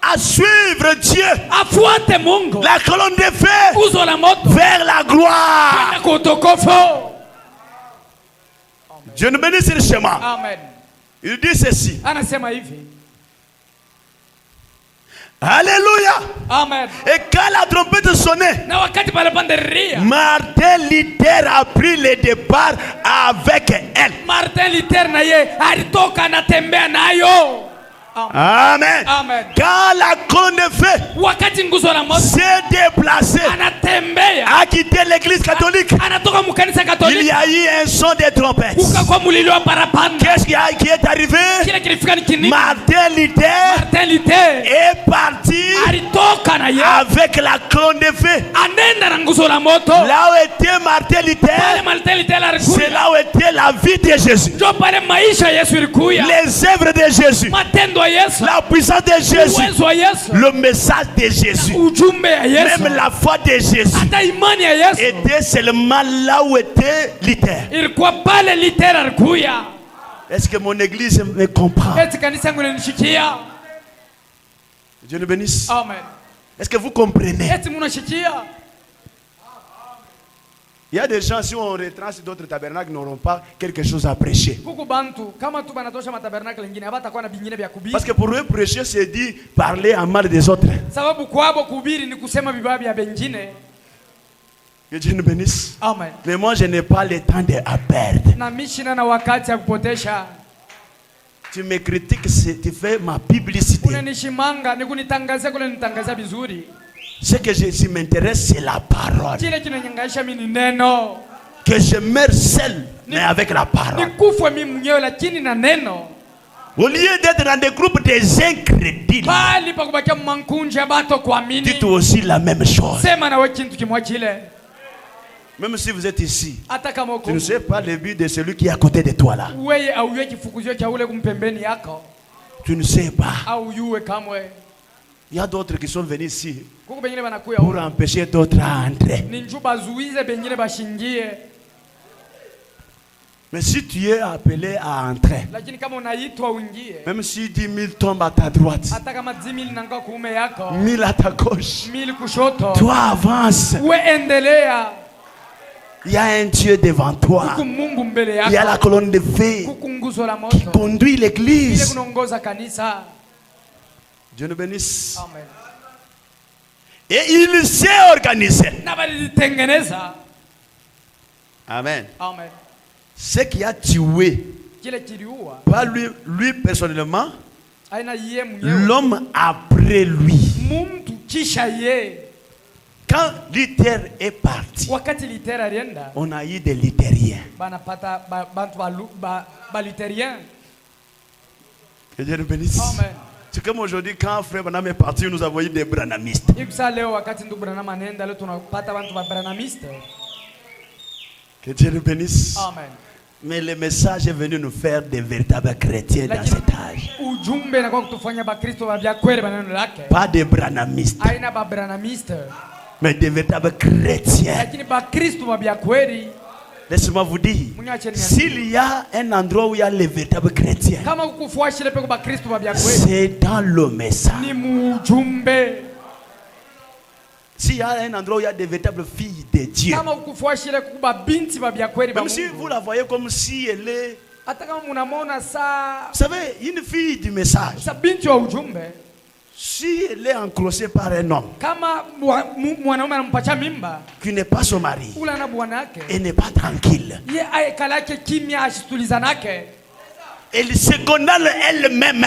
à suivre Dieu, la colonne de feu vers la gloire. Dieu nous bénisse le chemin. Il dit ceci. Alléluia. Et quand la trompette sonnait, Martin Luther a pris le départ avec elle. Amen. Quand la colonne de feu s'est déplacée, a quitté l'église catholique, il y a eu un son de trompette. Qu'est-ce qui est arrivé? Martin Luther est parti avec la colonne de feu. Là où était Martin Luther, c'est là où était la vie de Jésus, les œuvres de Jésus, la puissance de Jésus, le message de Jésus, même la foi de Jésus était seulement là où était Luther. Est-ce que mon église me comprend? Dieu nous bénisse. Est-ce que vous comprenez? Il y a des gens, si on retranche d'autres tabernacles, n'auront pas quelque chose à prêcher. Parce que pour eux, prêcher, c'est dire parler en mal des autres. Que Dieu nous bénisse. Mais moi, je n'ai pas le temps à perdre. Tu me critiques, tu fais ma publicité. Ce qui m'intéresse, c'est la parole. Que je meurs seul, mais avec la parole. Au lieu d'être dans des groupes des incrédules, dites aussi la même chose. Même si vous êtes ici, tu ne sais pas le but de celui qui est à côté de toi là. Tu ne sais pas. Il y a d'autres qui sont venus ici pour empêcher d'autres à entrer. Mais si tu es appelé à entrer, même si 10 000 tombent à ta droite, 1000 à ta gauche, toi avance. Il y a un Dieu devant toi. Il y a la colonne de feu qui conduit l'église. Dieu nous bénisse. Et il s'est organisé. Amen. Ce qui a tué, pas lui personnellement, l'homme après lui. Quand Luther est parti, on a eu des luthériens. Que Dieu nous bénisse. C'est comme aujourd'hui, quand Frère Branham est parti, nous avons eu des branhamistes. Que Dieu nous bénisse. Mais le message est venu nous faire des véritables chrétiens dans cet âge. Pas des branhamistes, mais des véritables chrétiens. Laissez-moi vous dire, s'il y a un endroit où il y a les véritables chrétiens, c'est dans le message. S'il y a un endroit où il y a des véritables filles de Dieu, même si vous la voyez comme si elle est, vous savez, une fille du message, si elle est encrochée par un homme qui n'est pas son mari et n'est pas tranquille, elle se condamne elle-même.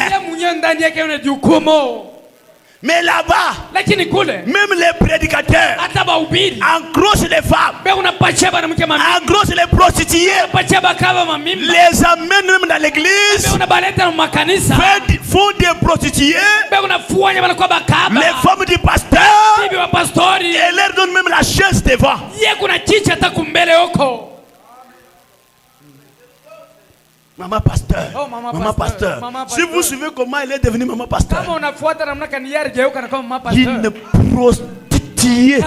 Mais là-bas, même les prédicateurs encrochent les femmes, encrochent les prostituées, les amènent même dans l'église, font des prostituées, les femmes du pasteur, et leur donnent même la chaise devant. Maman pasteur, maman pasteur. Si vous suivez comment elle est devenue maman pasteur, une prostituée.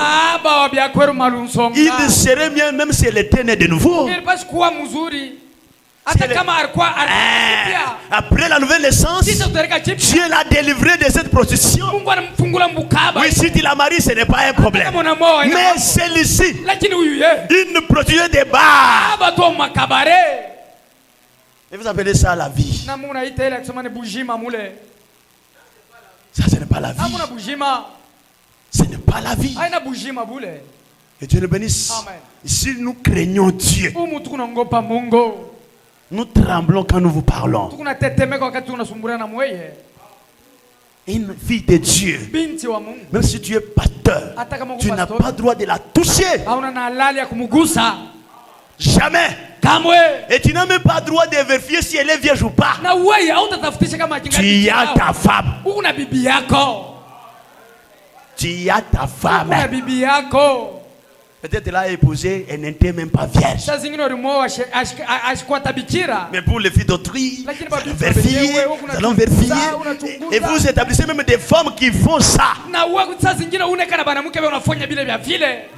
Il serait bien même si elle était née de nouveau. Après la nouvelle naissance, Dieu l'a délivré de cette prostitution. Oui, si tu la maries, ce n'est pas un problème. Mais celle-ci, une prostituée de bar. Et vous appelez ça la vie. Ça, ce n'est pas la vie. Ce n'est pas la vie. Et Dieu le bénisse. Ici, nous craignons Dieu. Nous tremblons quand nous vous parlons. Une fille de Dieu, même si tu es pasteur, tu n'as pas le droit de la toucher. Jamais. Et tu n'as même pas le droit de vérifier si elle est vierge ou pas. Tu as ta femme. Tu as ta femme. Peut-être elle a épousé, elle n'était même pas vierge. Mais pour les filles d'autrui, nous allons vérifier. Et vous établissez même des femmes qui font ça.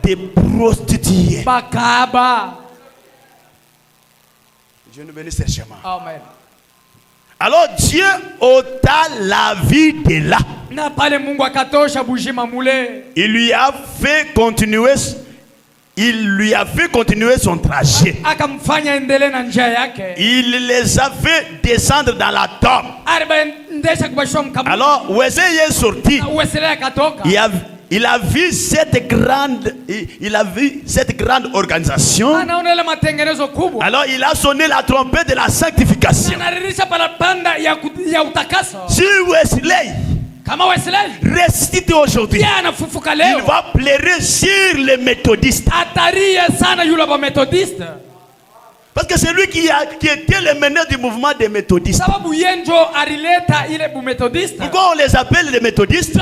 Des prostituées. Dieu nous bénisse richement. Amen. Alors Dieu ôta la vie de là. Il lui a fait continuer son trajet. Il les a fait descendre dans la tombe. Alors Wesley est sorti. Il a vu cette grande organisation. Alors il a sonné la trompette de la sanctification. Si Wesley ressuscité aujourd'hui, il va pleurer sur les méthodistes. Parce que c'est lui qui était le meneur du mouvement des méthodistes. Pourquoi on les appelle les méthodistes?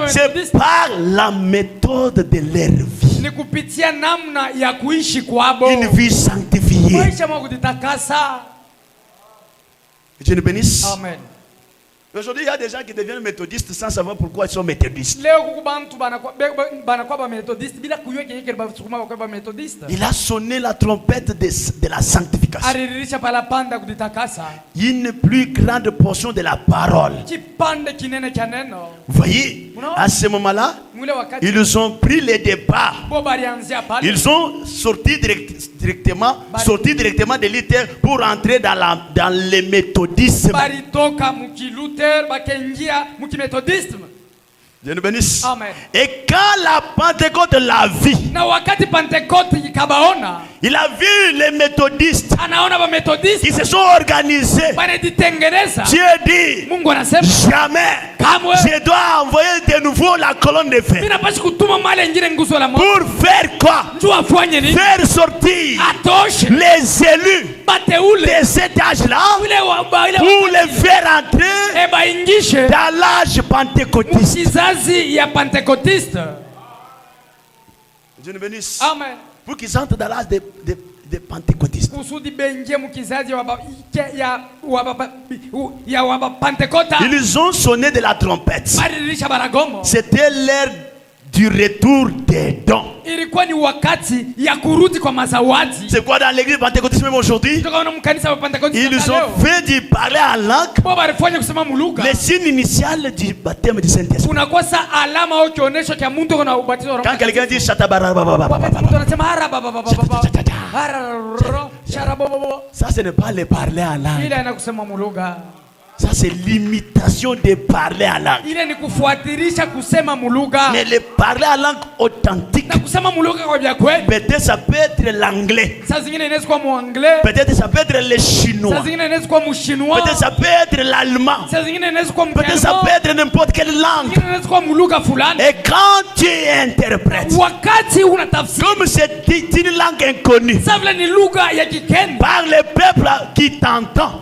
C'est par la méthode de leur vie. Une vie sanctifiée. Dieu nous bénisse. Amen. Aujourd'hui, il y a des gens qui deviennent méthodistes sans savoir pourquoi ils sont méthodistes. Il a sonné la trompette de la sanctification. Une plus grande portion de la parole. Vous voyez, à ce moment-là, ils ont pris le départ. Ils sont sortis directement de Luther pour entrer dans le méthodisme. Dieu nous bénisse. Amen. Et quand la Pentecôte l'a vu, il a vu les méthodistes. Ils se sont organisés. Dieu dit, jamais je dois envoyer de nouveau la colonne de feu. Pour faire quoi? Faire sortir les élus de cet âge-là pour les faire entrer dans l'âge pentecôtiste. Dieu nous bénisse. Amen. Pour qu'ils entrent dans l'âge des pentecôtistes. Ils ont sonné de la trompette. C'était l'heure du retour des dons. Ilikuwa ni wakati ya kurudi kwa mazawadi. C'est quoi dans l'église pentecôtiste même aujourd'hui? Ils ont fait du parler en langue. Les signes initiales du baptême du Saint-Esprit. Quand quelqu'un dit ça, ce n'est pas le parler en langue. Ça, c'est l'imitation de parler en langue. Mais le parler en langue authentique, peut-être ça peut être l'anglais. Peut-être ça peut être le chinois. Peut-être ça peut être l'allemand. Peut-être ça peut être n'importe quelle langue. Et quand tu interprètes, comme c'est une langue inconnue, par le peuple qui t'entend,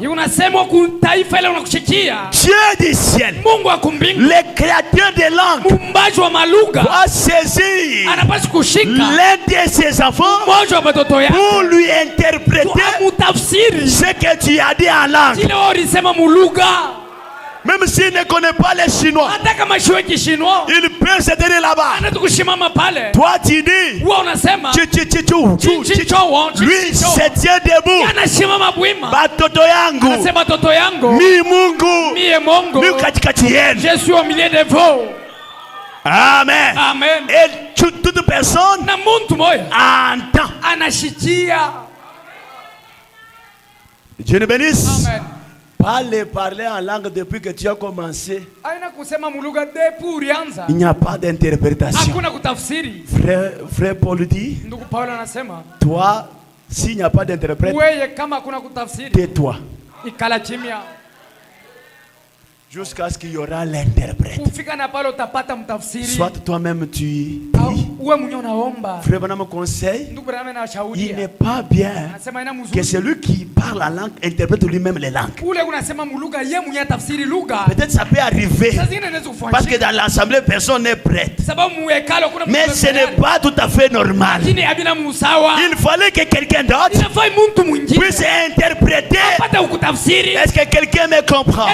Dieu du ciel, le créateur des langues, va saisir l'un de ses enfants pour lui interpréter ce que tu as dit en langue. Même s'il ne connaît pas les Chinois, il peut se tenir là-bas. Toi tu dis, lui se tient debout. Batoto yangu, mi Mungu, mi katikati yenu. Je suis au milieu de vous. Amen. Amen. Et toute personne entend. Dieu nous bénisse. Amen. Pas les parler en langue depuis que tu as commencé. Il n'y a pas d'interprétation. Frère Paul dit, toi, s'il n'y a pas d'interprète, tais-toi. Jusqu'à ce qu'il y aura l'interprète. Soit toi-même tu pries. Frère Branham conseille, il n'est pas bien que celui qui parle la langue interprète lui-même les langues. Peut-être ça peut arriver parce que dans l'assemblée personne n'est prête. Mais ce n'est pas tout à fait normal. Il fallait que quelqu'un d'autre puisse interpréter. Est-ce que quelqu'un me comprend?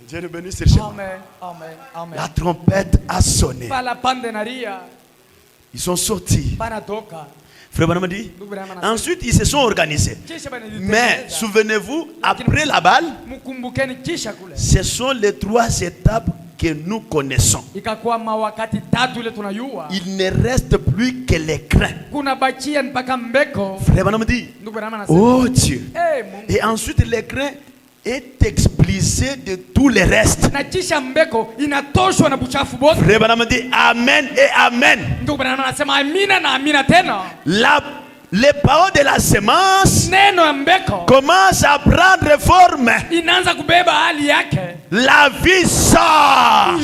Dieu nous bénisse. La trompette a sonné. Ils sont sortis. Frère Branham dit. Ensuite, ils se sont organisés. Mais souvenez-vous, après la balle, ce sont les 3 étapes que nous connaissons. Il ne reste plus que les crains. Frère Branham dit, oh Dieu. Et ensuite, les crains est explicé de tous les restes. Frère Branham dit amen et amen. Les paroles de la semence commencent à prendre forme. La vie sort.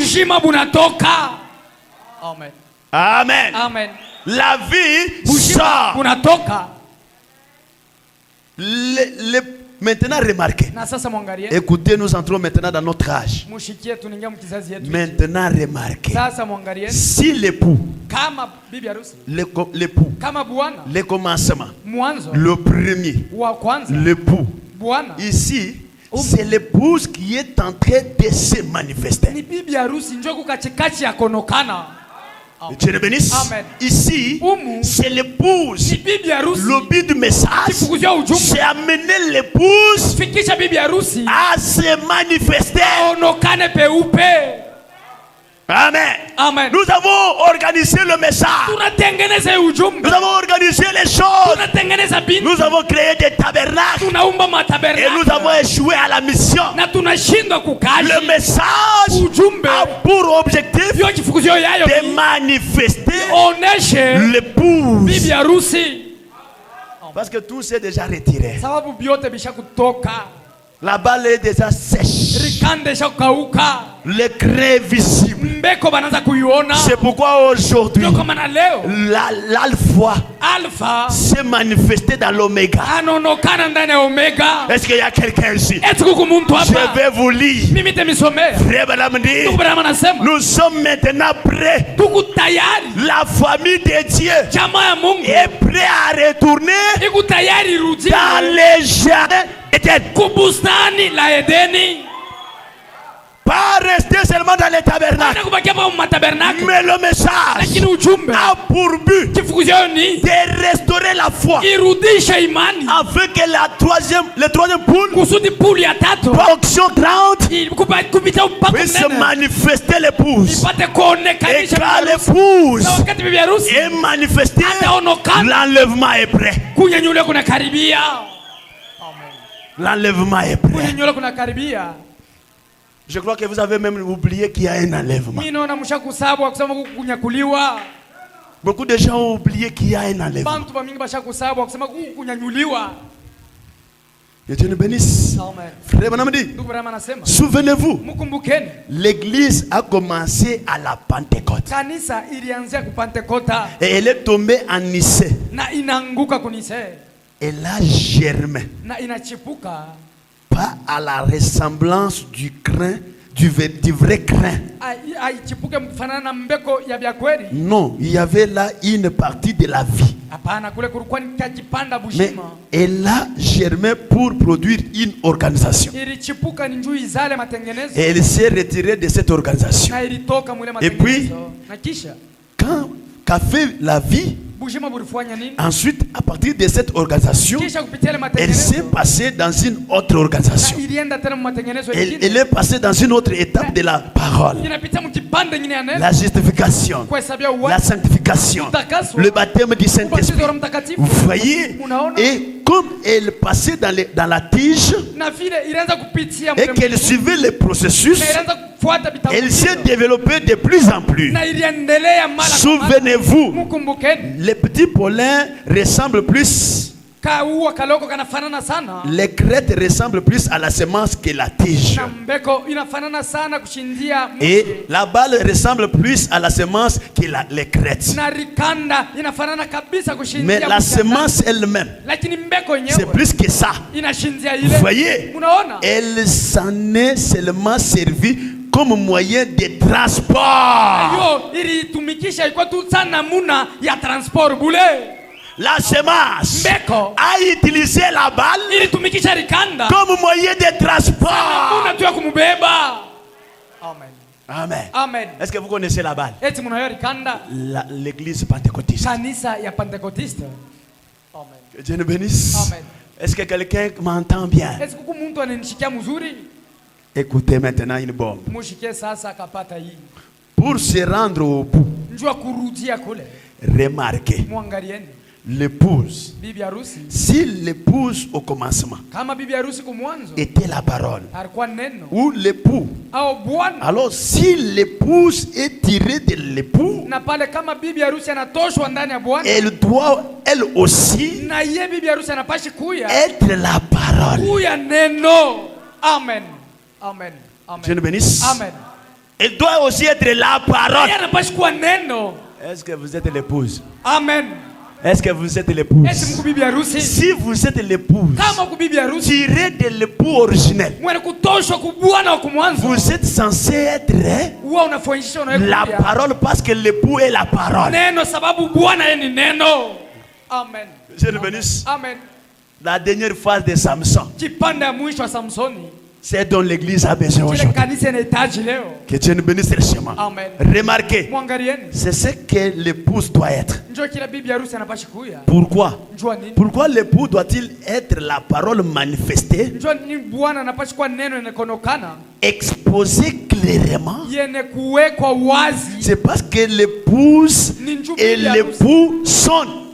Amen. Amen. La vie sort. Maintenant remarquez. Écoutez, nous entrons maintenant dans notre âge. Maintenant remarquez. Si l'époux, le commencement, le premier, l'époux, ici, c'est l'épouse qui est en train de se manifester. Dieu le bénisse. Ici, c'est l'épouse. Le but du message, c'est amener l'épouse à se manifester. Amen. Amen. Nous avons organisé le message. Nous avons organisé les choses. Nous avons créé des tabernacles. Et nous avons échoué à la mission. Le message a pour objectif de manifester l'épouse. Parce que tout s'est déjà retiré. La balle est déjà sèche. Le craie visible. C'est pourquoi aujourd'hui l'alpha s'est manifesté dans l'oméga. Est-ce qu'il y a quelqu'un ici? Je vais vous lire. Frère Branham dit, nous sommes maintenant prêts. La famille de Dieu est prête à retourner dans les jardins. Pas rester seulement dans les tabernacles. Mais le message a pour but de restaurer la foi. Afin que le troisième poule, fonction grande, puisse se manifester l'épouse. Et quand l'épouse est manifestée, l'enlèvement est prêt. L'enlèvement est prêt. Je crois que vous avez même oublié qu'il y a un enlèvement. Beaucoup de gens ont oublié qu'il y a un enlèvement. Que Dieu nous bénisse. Frère Banamadi, souvenez-vous, l'église a commencé à la Pentecôte. Et elle est tombée en Nicée. Elle a germé. Pas à la ressemblance du grain, du vrai grain. Non, il y avait là une partie de la vie. Mais elle a germé pour produire une organisation. Et elle s'est retirée de cette organisation. Et puis, quand qu'a fait la vie, ensuite, à partir de cette organisation, elle s'est passée dans une autre organisation. Elle est passée dans une autre étape de la parole. La justification, la sanctification, le baptême du Saint-Esprit. Vous voyez, et comme elle passait dans la tige et qu'elle suivait le processus, elle s'est développée de plus en plus. Souvenez-vous, les petits pollens ressemblent plus. Les crêtes ressemblent plus à la semence que la tige. Et la balle ressemble plus à la semence que les crêtes. Mais la semence elle-même, c'est plus que ça. Vous voyez, elle s'en est seulement servie comme moyen de transport. La semence a utilisé la balle comme moyen de transport. Amen. Amen. Est-ce que vous connaissez la balle? L'église pentecôtiste. Que Dieu nous bénisse. Amen. Est-ce que quelqu'un m'entend bien? Écoutez maintenant une bombe. Pour se rendre au bout, remarquez l'épouse. Si l'épouse au commencement était la parole, ou l'époux, alors si l'épouse est tirée de l'époux, elle doit elle aussi être la parole. Amen. Amen. Dieu nous bénisse. Amen. Elle doit aussi être la parole. Est-ce que vous êtes l'épouse? Amen. Est-ce que vous êtes l'épouse? Si vous êtes l'épouse, tirez de l'époux originel. Vous êtes censé être la parole parce que l'époux est la parole. Amen. Dieu nous bénisse. Amen. La dernière phase de Samson, c'est dont l'église a besoin aujourd'hui. Que Dieu nous bénisse richement. Remarquez, c'est ce que l'épouse doit être. Pourquoi? Pourquoi l'époux doit-il être la parole manifestée, exposée clairement? C'est parce que l'épouse et l'époux sont un.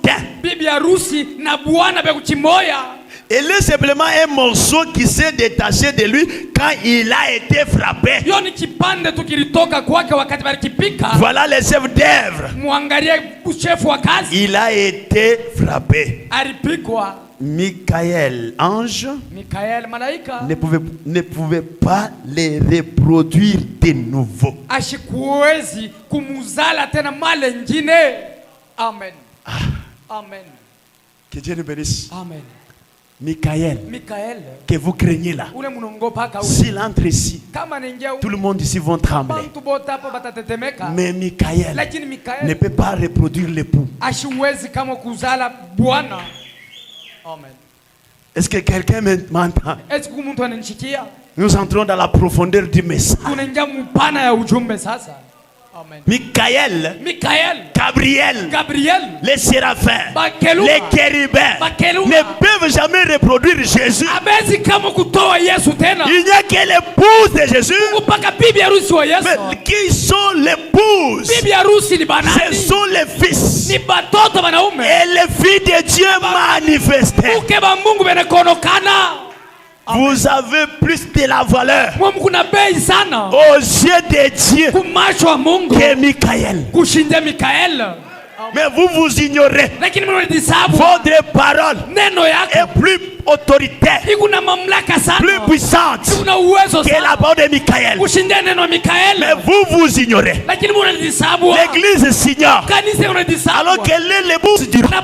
Elle est simplement un morceau qui s'est détaché de lui quand il a été frappé. Voilà le chef d'œuvre. Il a été frappé. Michael, ange, ne pouvait pas les reproduire de nouveau. Amen. Amen. Que Dieu nous bénisse. Amen. Michael, que vous craignez là, s'il entre ici, tout le monde ici va trembler. Mais Michael ne peut pas reproduire l'époux. Est-ce que quelqu'un m'entend? Nous entrons dans la profondeur du message. Michael, Gabriel, les séraphins, les chérubins ne peuvent jamais reproduire Jésus. Il n'y a que l'épouse de Jésus. Mais qui sont l'épouse? Ce sont les fils et les filles de Dieu manifestés. Vous avez plus de la valeur aux yeux de Dieu que Michael. Mais vous ignorez. Votre parole est plus autoritaire, plus puissante que la parole de Michael. Mais vous ignorez. L'église s'ignore. Alors qu'elle est l'épouse du roi.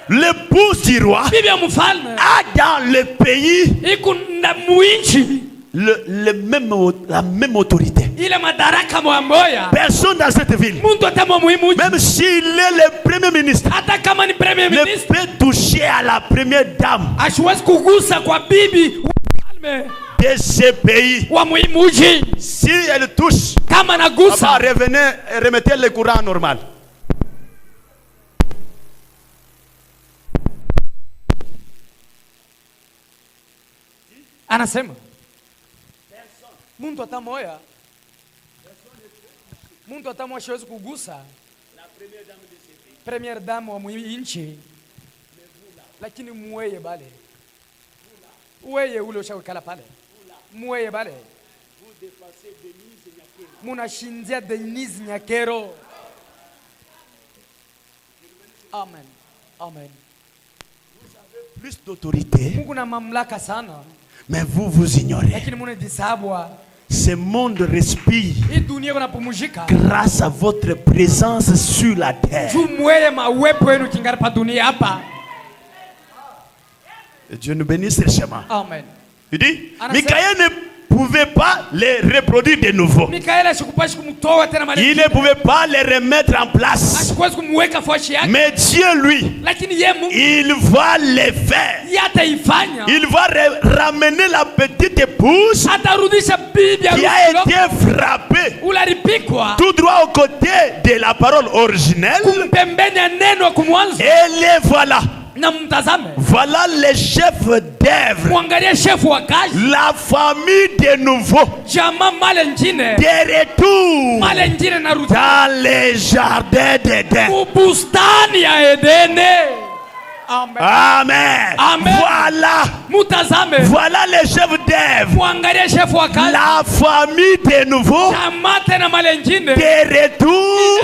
L'épouse du roi a dans le pays la même autorité. Personne dans cette ville, même s'il est le premier ministre, ne peut toucher à la première dame de ce pays. Si elle touche, remettez le courant normal. Anasema Muntu atamoya hawezi kugusa première dame wa nchi, lakini muweye bale uweye ule ushakala pale muweye bale munashindia Denise Nyakero. Amen. Amen. Vous avez plus d'autorité. Mungu na mamlaka sana. Mais vous ignorez. Ce monde respire grâce à votre présence sur la terre. Et Dieu nous bénisse richement. Amen. Il dit, Michael ne pouvait pas les reproduire de nouveau. Il ne pouvait pas les remettre en place. Mais Dieu, lui, il va les faire. Il va ramener la petite épouse qui a été frappée tout droit au côté de la parole originelle. Et les voilà. Voilà les chefs d'œuvre, la famille de nouveau, de retour dans les jardins d'Éden. Amen. Amen. Amen. Voilà les chefs d'œuvre, la famille de nouveau, de retour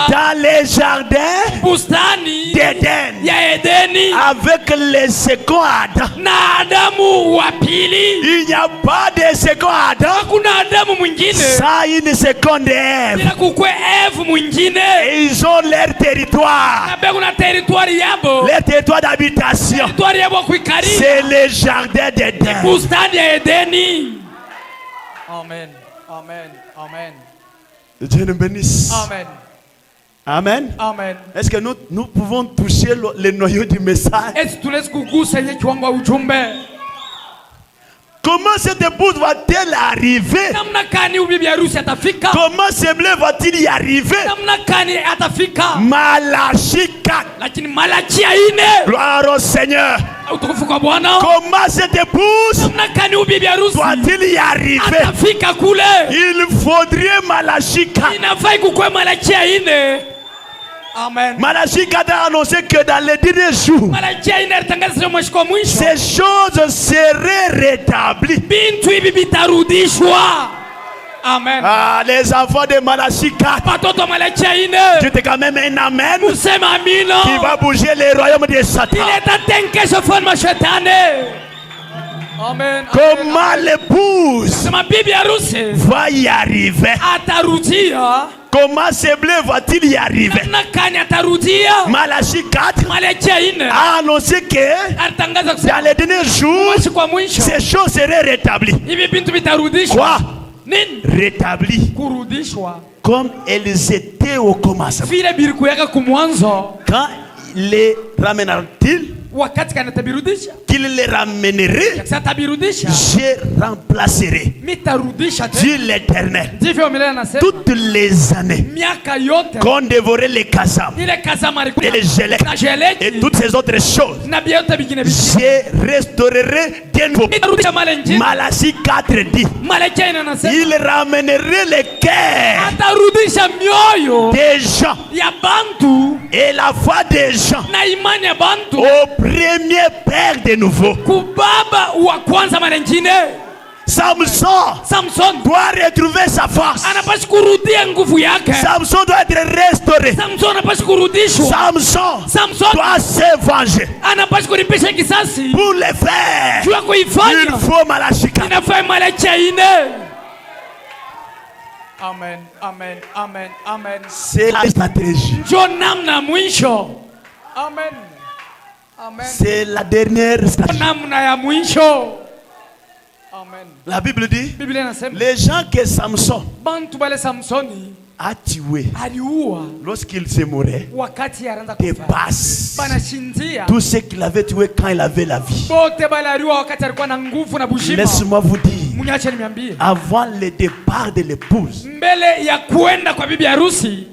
dans les jardins d'Éden avec les second Adam. Il n'y a pas de second Adam sans une seconde Ève. Et ils ont leur territoire. Le territoire d'habitation, c'est le jardin d'Éden. Amen. Amen. Amen. Dieu nous bénisse. Amen. Amen. Amen. Est-ce que nous pouvons toucher le noyau du message? Comment cette épouse va-t-elle arriver? Comment ce blé va-t-il y arriver? Malachie 4. Gloire au Seigneur. Comment cette épouse doit-il y arriver? Il faudrait Malachie 4. Amen. Malachie 4 a annoncé que dans les derniers jours, ces choses seraient rétablies. Amen. Ah, les enfants de Malachie 4, tu t'es quand même un amen qui va bouger les royaumes de Satan. Amen. Comment l'épouse va y arriver? Comment ce blé va-t-il y arriver? Malachie 4 a annoncé que dans les derniers jours, ces choses seraient rétablies. Quoi? Rétablies comme elles étaient au commencement. Quand les ramènera-t-il? qu'il les ramènerait, je remplacerai, dit l'Éternel, toutes les années qu'on dévorait les Kazam et les Gélec et toutes ces autres choses, je restaurerai de nouveau. Malachie 4 dit, il ramènerait les cœurs des gens et la foi des gens au premier père de nouveau. Samson doit retrouver sa force. Samson doit être restauré. Samson doit se venger. Pour le faire, il faut Malachie 4. Amen, amen, amen, amen. C'est la stratégie. Amen. Amen. C'est la dernière stratégie. Amen. La Bible dit, les gens que Samson a tués lorsqu'il se mourait dépassent tout ce qu'il avait tué quand il avait la vie. Laisse-moi vous dire, avant le départ de l'épouse,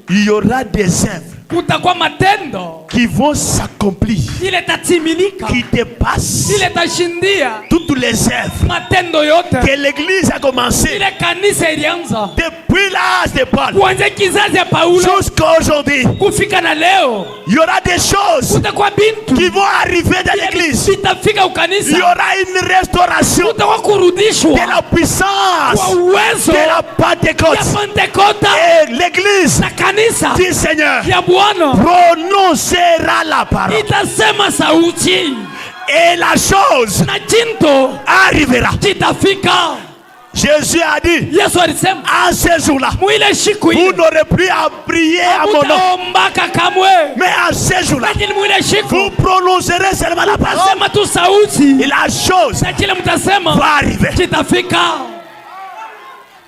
il y aura des œuvres qui vont s'accomplir, qui dépassent toutes les œuvres que l'Église a commencé depuis l'âge de Paul jusqu'à aujourd'hui. Il y aura des choses qui vont arriver dans l'Église. Il y aura une restauration de la puissance de la Pentecôte. Et l'Église dit, Seigneur, prononcera la parole et la chose arrivera. Jésus a dit, en ce jour-là, vous n'aurez plus à prier à mon nom, mais en ce jour-là, vous prononcerez seulement la parole et la chose va arriver.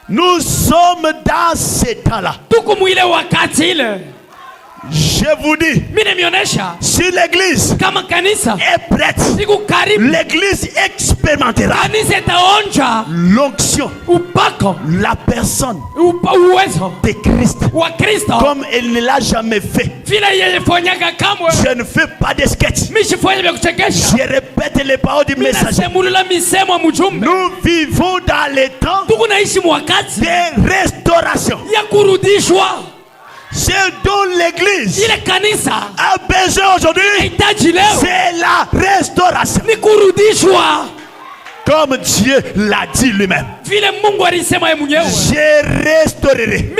Nous sommes dans ce temps-là. Je vous dis, si l'église est prête, l'église expérimentera l'onction, la personne de Christ comme elle ne l'a jamais fait. Je ne fais pas de sketch. Je répète les paroles du message. Nous vivons dans les temps de restauration. Ce dont l'église a besoin aujourd'hui, c'est la restauration. Comme Dieu l'a dit lui-même. Je restaurerai.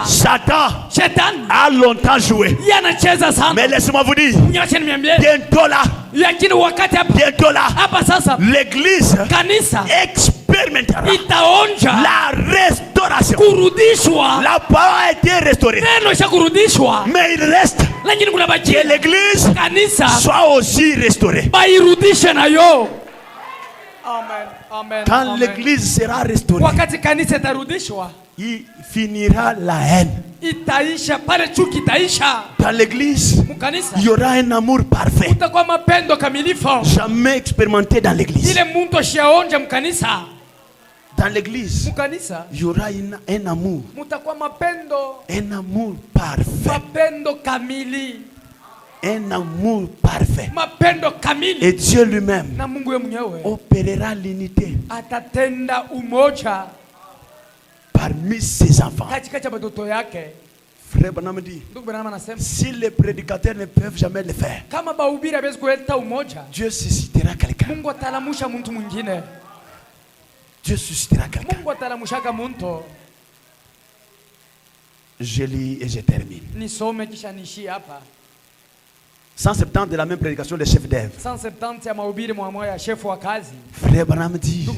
Satan a longtemps joué. Mais laissez-moi vous dire, bientôt là, l'église expérimentera la restauration. La parole a été restaurée, mais il reste que l'église soit aussi restaurée. Quand l'église sera restaurée, il finira la haine. Dans l'église, il y aura un amour parfait, jamais expérimenté dans l'église. Dans l'église, il y aura un amour parfait. Un amour parfait. Et Dieu lui-même opérera l'unité parmi ses enfants. Frère Branham dit, si les prédicateurs ne peuvent jamais le faire, Dieu suscitera quelqu'un. Dieu suscitera quelqu'un. Je lis et je termine. 170 de la même prédication des chefs d'œuvre. Frère Branham dit,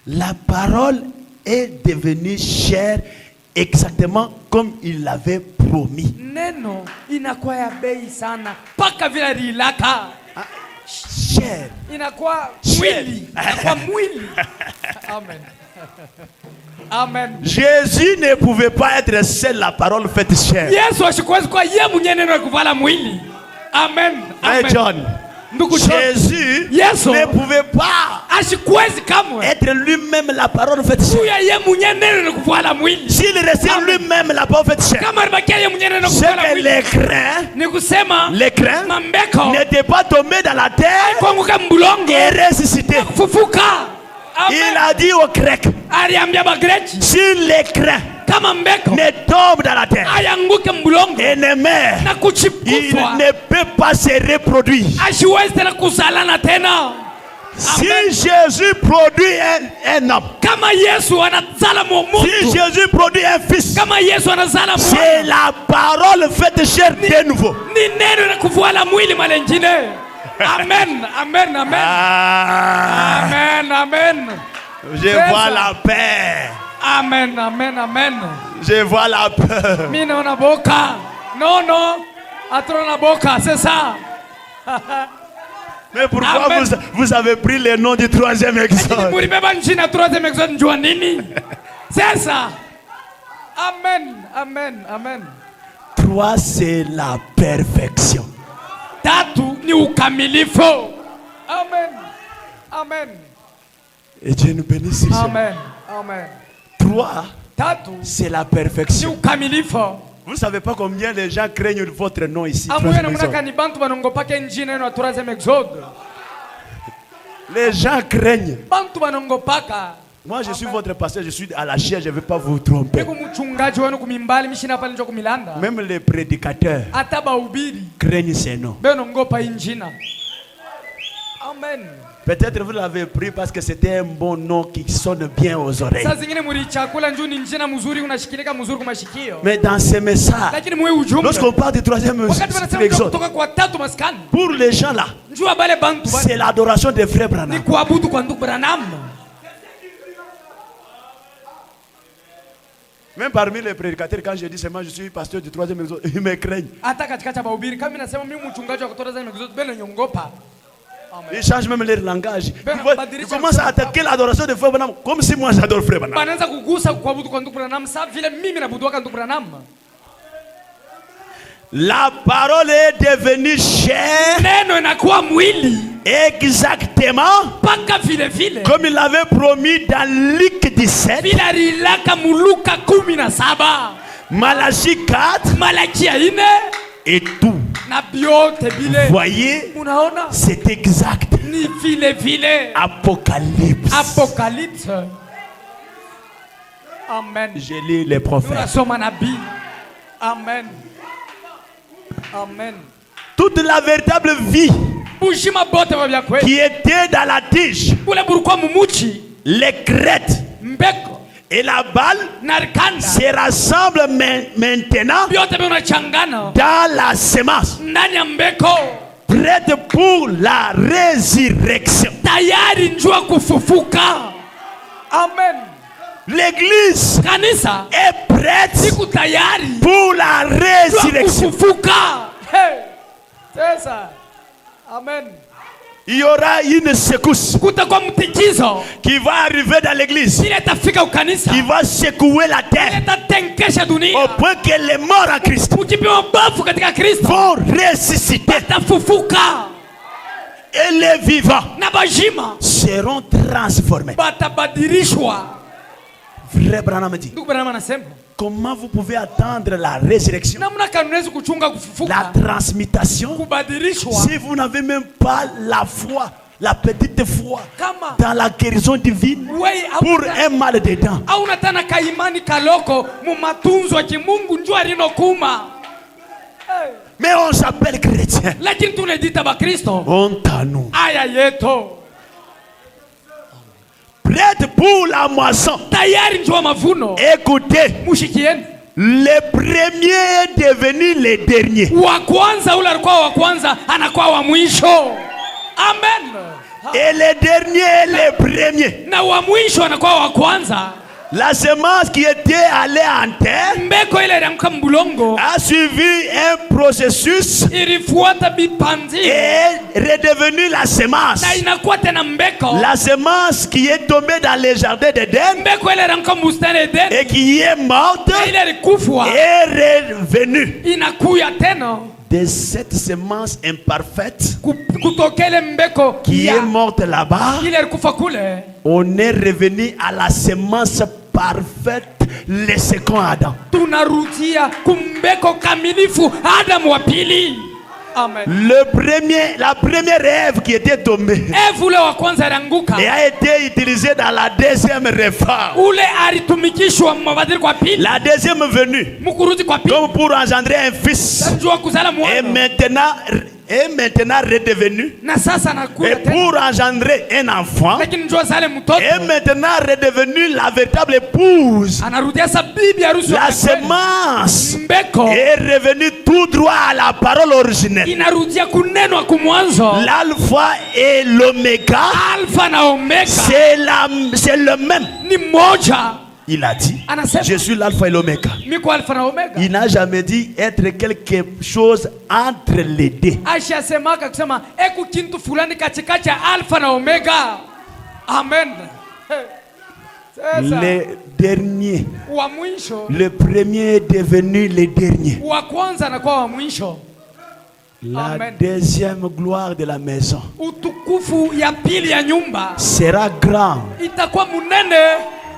la parole est devenue chère exactement comme il l'avait promis. Cher. Amen. Amen. Jésus ne pouvait pas être seul la parole faite chère. Amen. Frère John, Jésus ne pouvait pas être lui-même la parole faite chair. S'il restait lui-même la parole faite chair, c'est que les crains n'étaient pas tombés dans la terre et ressuscités. Il a dit aux Grecs, si les crains ne tombe dans la terre et ne meurt, il ne peut pas se reproduire. Si Jésus produit un homme, si Jésus produit un fils, c'est la parole faite chair de nouveau. Amen, amen, amen. Amen, amen. Je vois la paix. Amen, amen, amen. Je vois la peur. Mina boca. Non, non. Atrona boca, c'est ça. Mais pourquoi vous avez pris le nom du troisième exode? C'est ça. Amen, amen, amen. 3, c'est la perfection. Tatu ni ukamilifu. Amen, amen. Et Dieu nous bénisse. Amen, amen. 3, c'est la perfection. Vous ne savez pas combien les gens craignent votre nom ici. Les gens craignent. Moi je suis votre pasteur, je suis à la chair, je ne vais pas vous tromper. Même les prédicateurs craignent ces noms. Amen. Peut-être vous l'avez pris parce que c'était un bon nom qui sonne bien aux oreilles. Mais dans ce message, lorsqu'on parle du troisième exode, pour les gens là, c'est l'adoration des frères Branham. Même parmi les prédicateurs, quand je dis seulement je suis pasteur du troisième exode, ils me craignent. Ils changent même leur langage. Ils commencent à attaquer l'adoration de Frère Branham comme si moi j'adore Frère Branham. La parole est devenue chair. Exactement comme il l'avait promis dans Luc 17, Malachie 4 et tout. Voyez, c'est exact. Apocalypse. Amen. Je lis les prophètes. Amen. Amen. Toute la véritable vie qui était dans la tige, les crêtes et la balle se rassemblent maintenant dans la semence, prête pour la résurrection. Amen. L'église est prête pour la résurrection. C'est ça. Amen. Il y aura une secousse qui va arriver dans l'église, qui va secouer la terre au point que les morts en Christ vont ressusciter et les vivants seront transformés. Frère Branham dit, comment vous pouvez attendre la résurrection, la transmutation, si vous n'avez même pas la foi, la petite foi dans la guérison divine pour un mal de dents? Mais on s'appelle chrétien. Honte à nous. Prête pour la moisson. Écoutez, les premiers devenus les derniers. Amen. Et les derniers les premiers. La semence qui était allée en terre a suivi un processus et est redevenue la semence. La semence qui est tombée dans les jardins d'Éden et qui est morte est revenue de cette semence imparfaite qui est morte là-bas, on est revenu à la semence parfaite, le second Adam. Amen. La première Ève qui était tombée et a été utilisée dans la deuxième réforme. La deuxième venue, comme pour engendrer un fils, est maintenant redevenu, et pour engendrer un enfant, est maintenant redevenu la véritable épouse. La semence est revenue tout droit à la parole originelle. L'alpha et l'oméga, c'est le même. Il a dit, je suis l'alpha et l'oméga. Il n'a jamais dit être quelque chose entre les deux. Amen. Le dernier, le premier est devenu le dernier. La deuxième gloire de la maison sera grande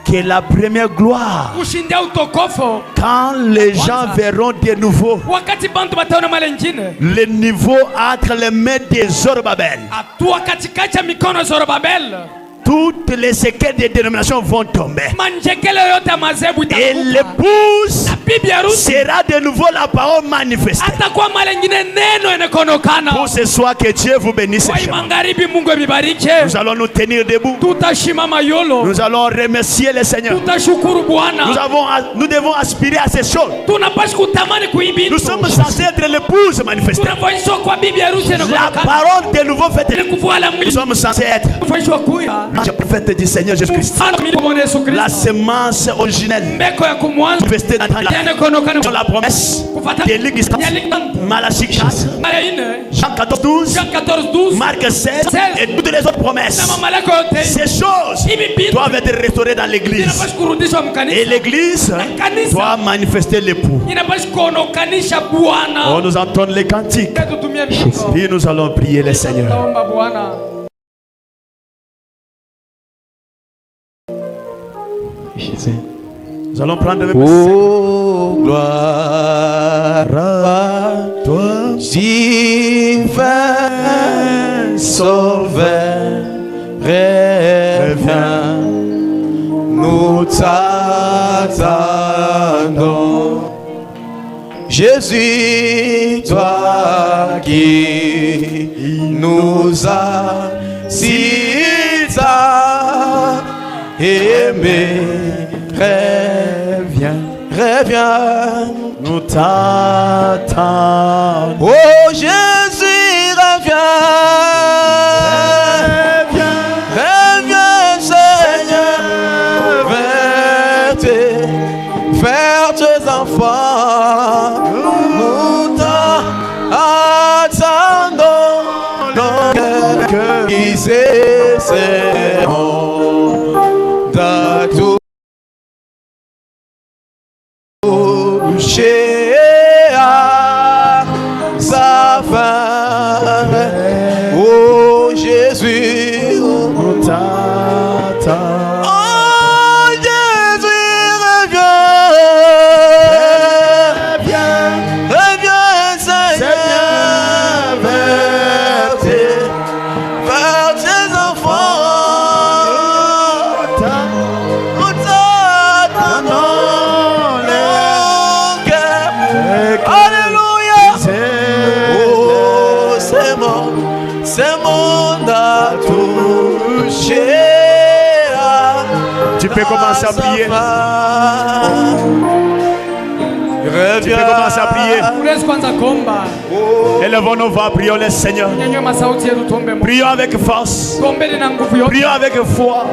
que la première gloire. Quand les gens verront de nouveau le niveau entre les mains de Zorobabel, toutes les séquelles des dénominations vont tomber. Et l'épouse sera de nouveau la parole manifestée. Pour ce soir, que Dieu vous bénisse. Nous allons nous tenir debout. Nous allons remercier le Seigneur. Nous devons aspirer à ces choses. Nous sommes censés être l'épouse manifestée. La parole de nouveau faite. Nous sommes censés être le prophète du Seigneur Jésus-Christ. La semence originelle manifestée dans la promesse de l'Église. Malachie 4, Jean 14, 12, Marc 16 et toutes les autres promesses. Ces choses doivent être restaurées dans l'Église. Et l'Église doit manifester l'époux. On nous entend les cantiques. Et nous allons prier le Seigneur. Nous allons prendre le oh, gloire à toi, divin Sauveur, reviens, nous t'attendons. Jésus, toi qui nous as si aimés, reviens, reviens, nous t'attendons. Oh Jésus, reviens, reviens, reviens Seigneur, vers tes enfants, nous t'attendons, donc qu'ils essaieront toucher à sa fin. Oh Jésus, nous t'attendons. Oh Jésus, reviens, reviens Seigneur, vers tes enfants. C'est mon à toucher. Tu peux commencer à prier. Reviens. Tu peux commencer à prier. Élevons nos voix, prions le Seigneur. Prions avec force. Prions avec foi.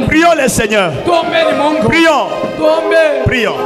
Prions le Seigneur. Prions. Prions.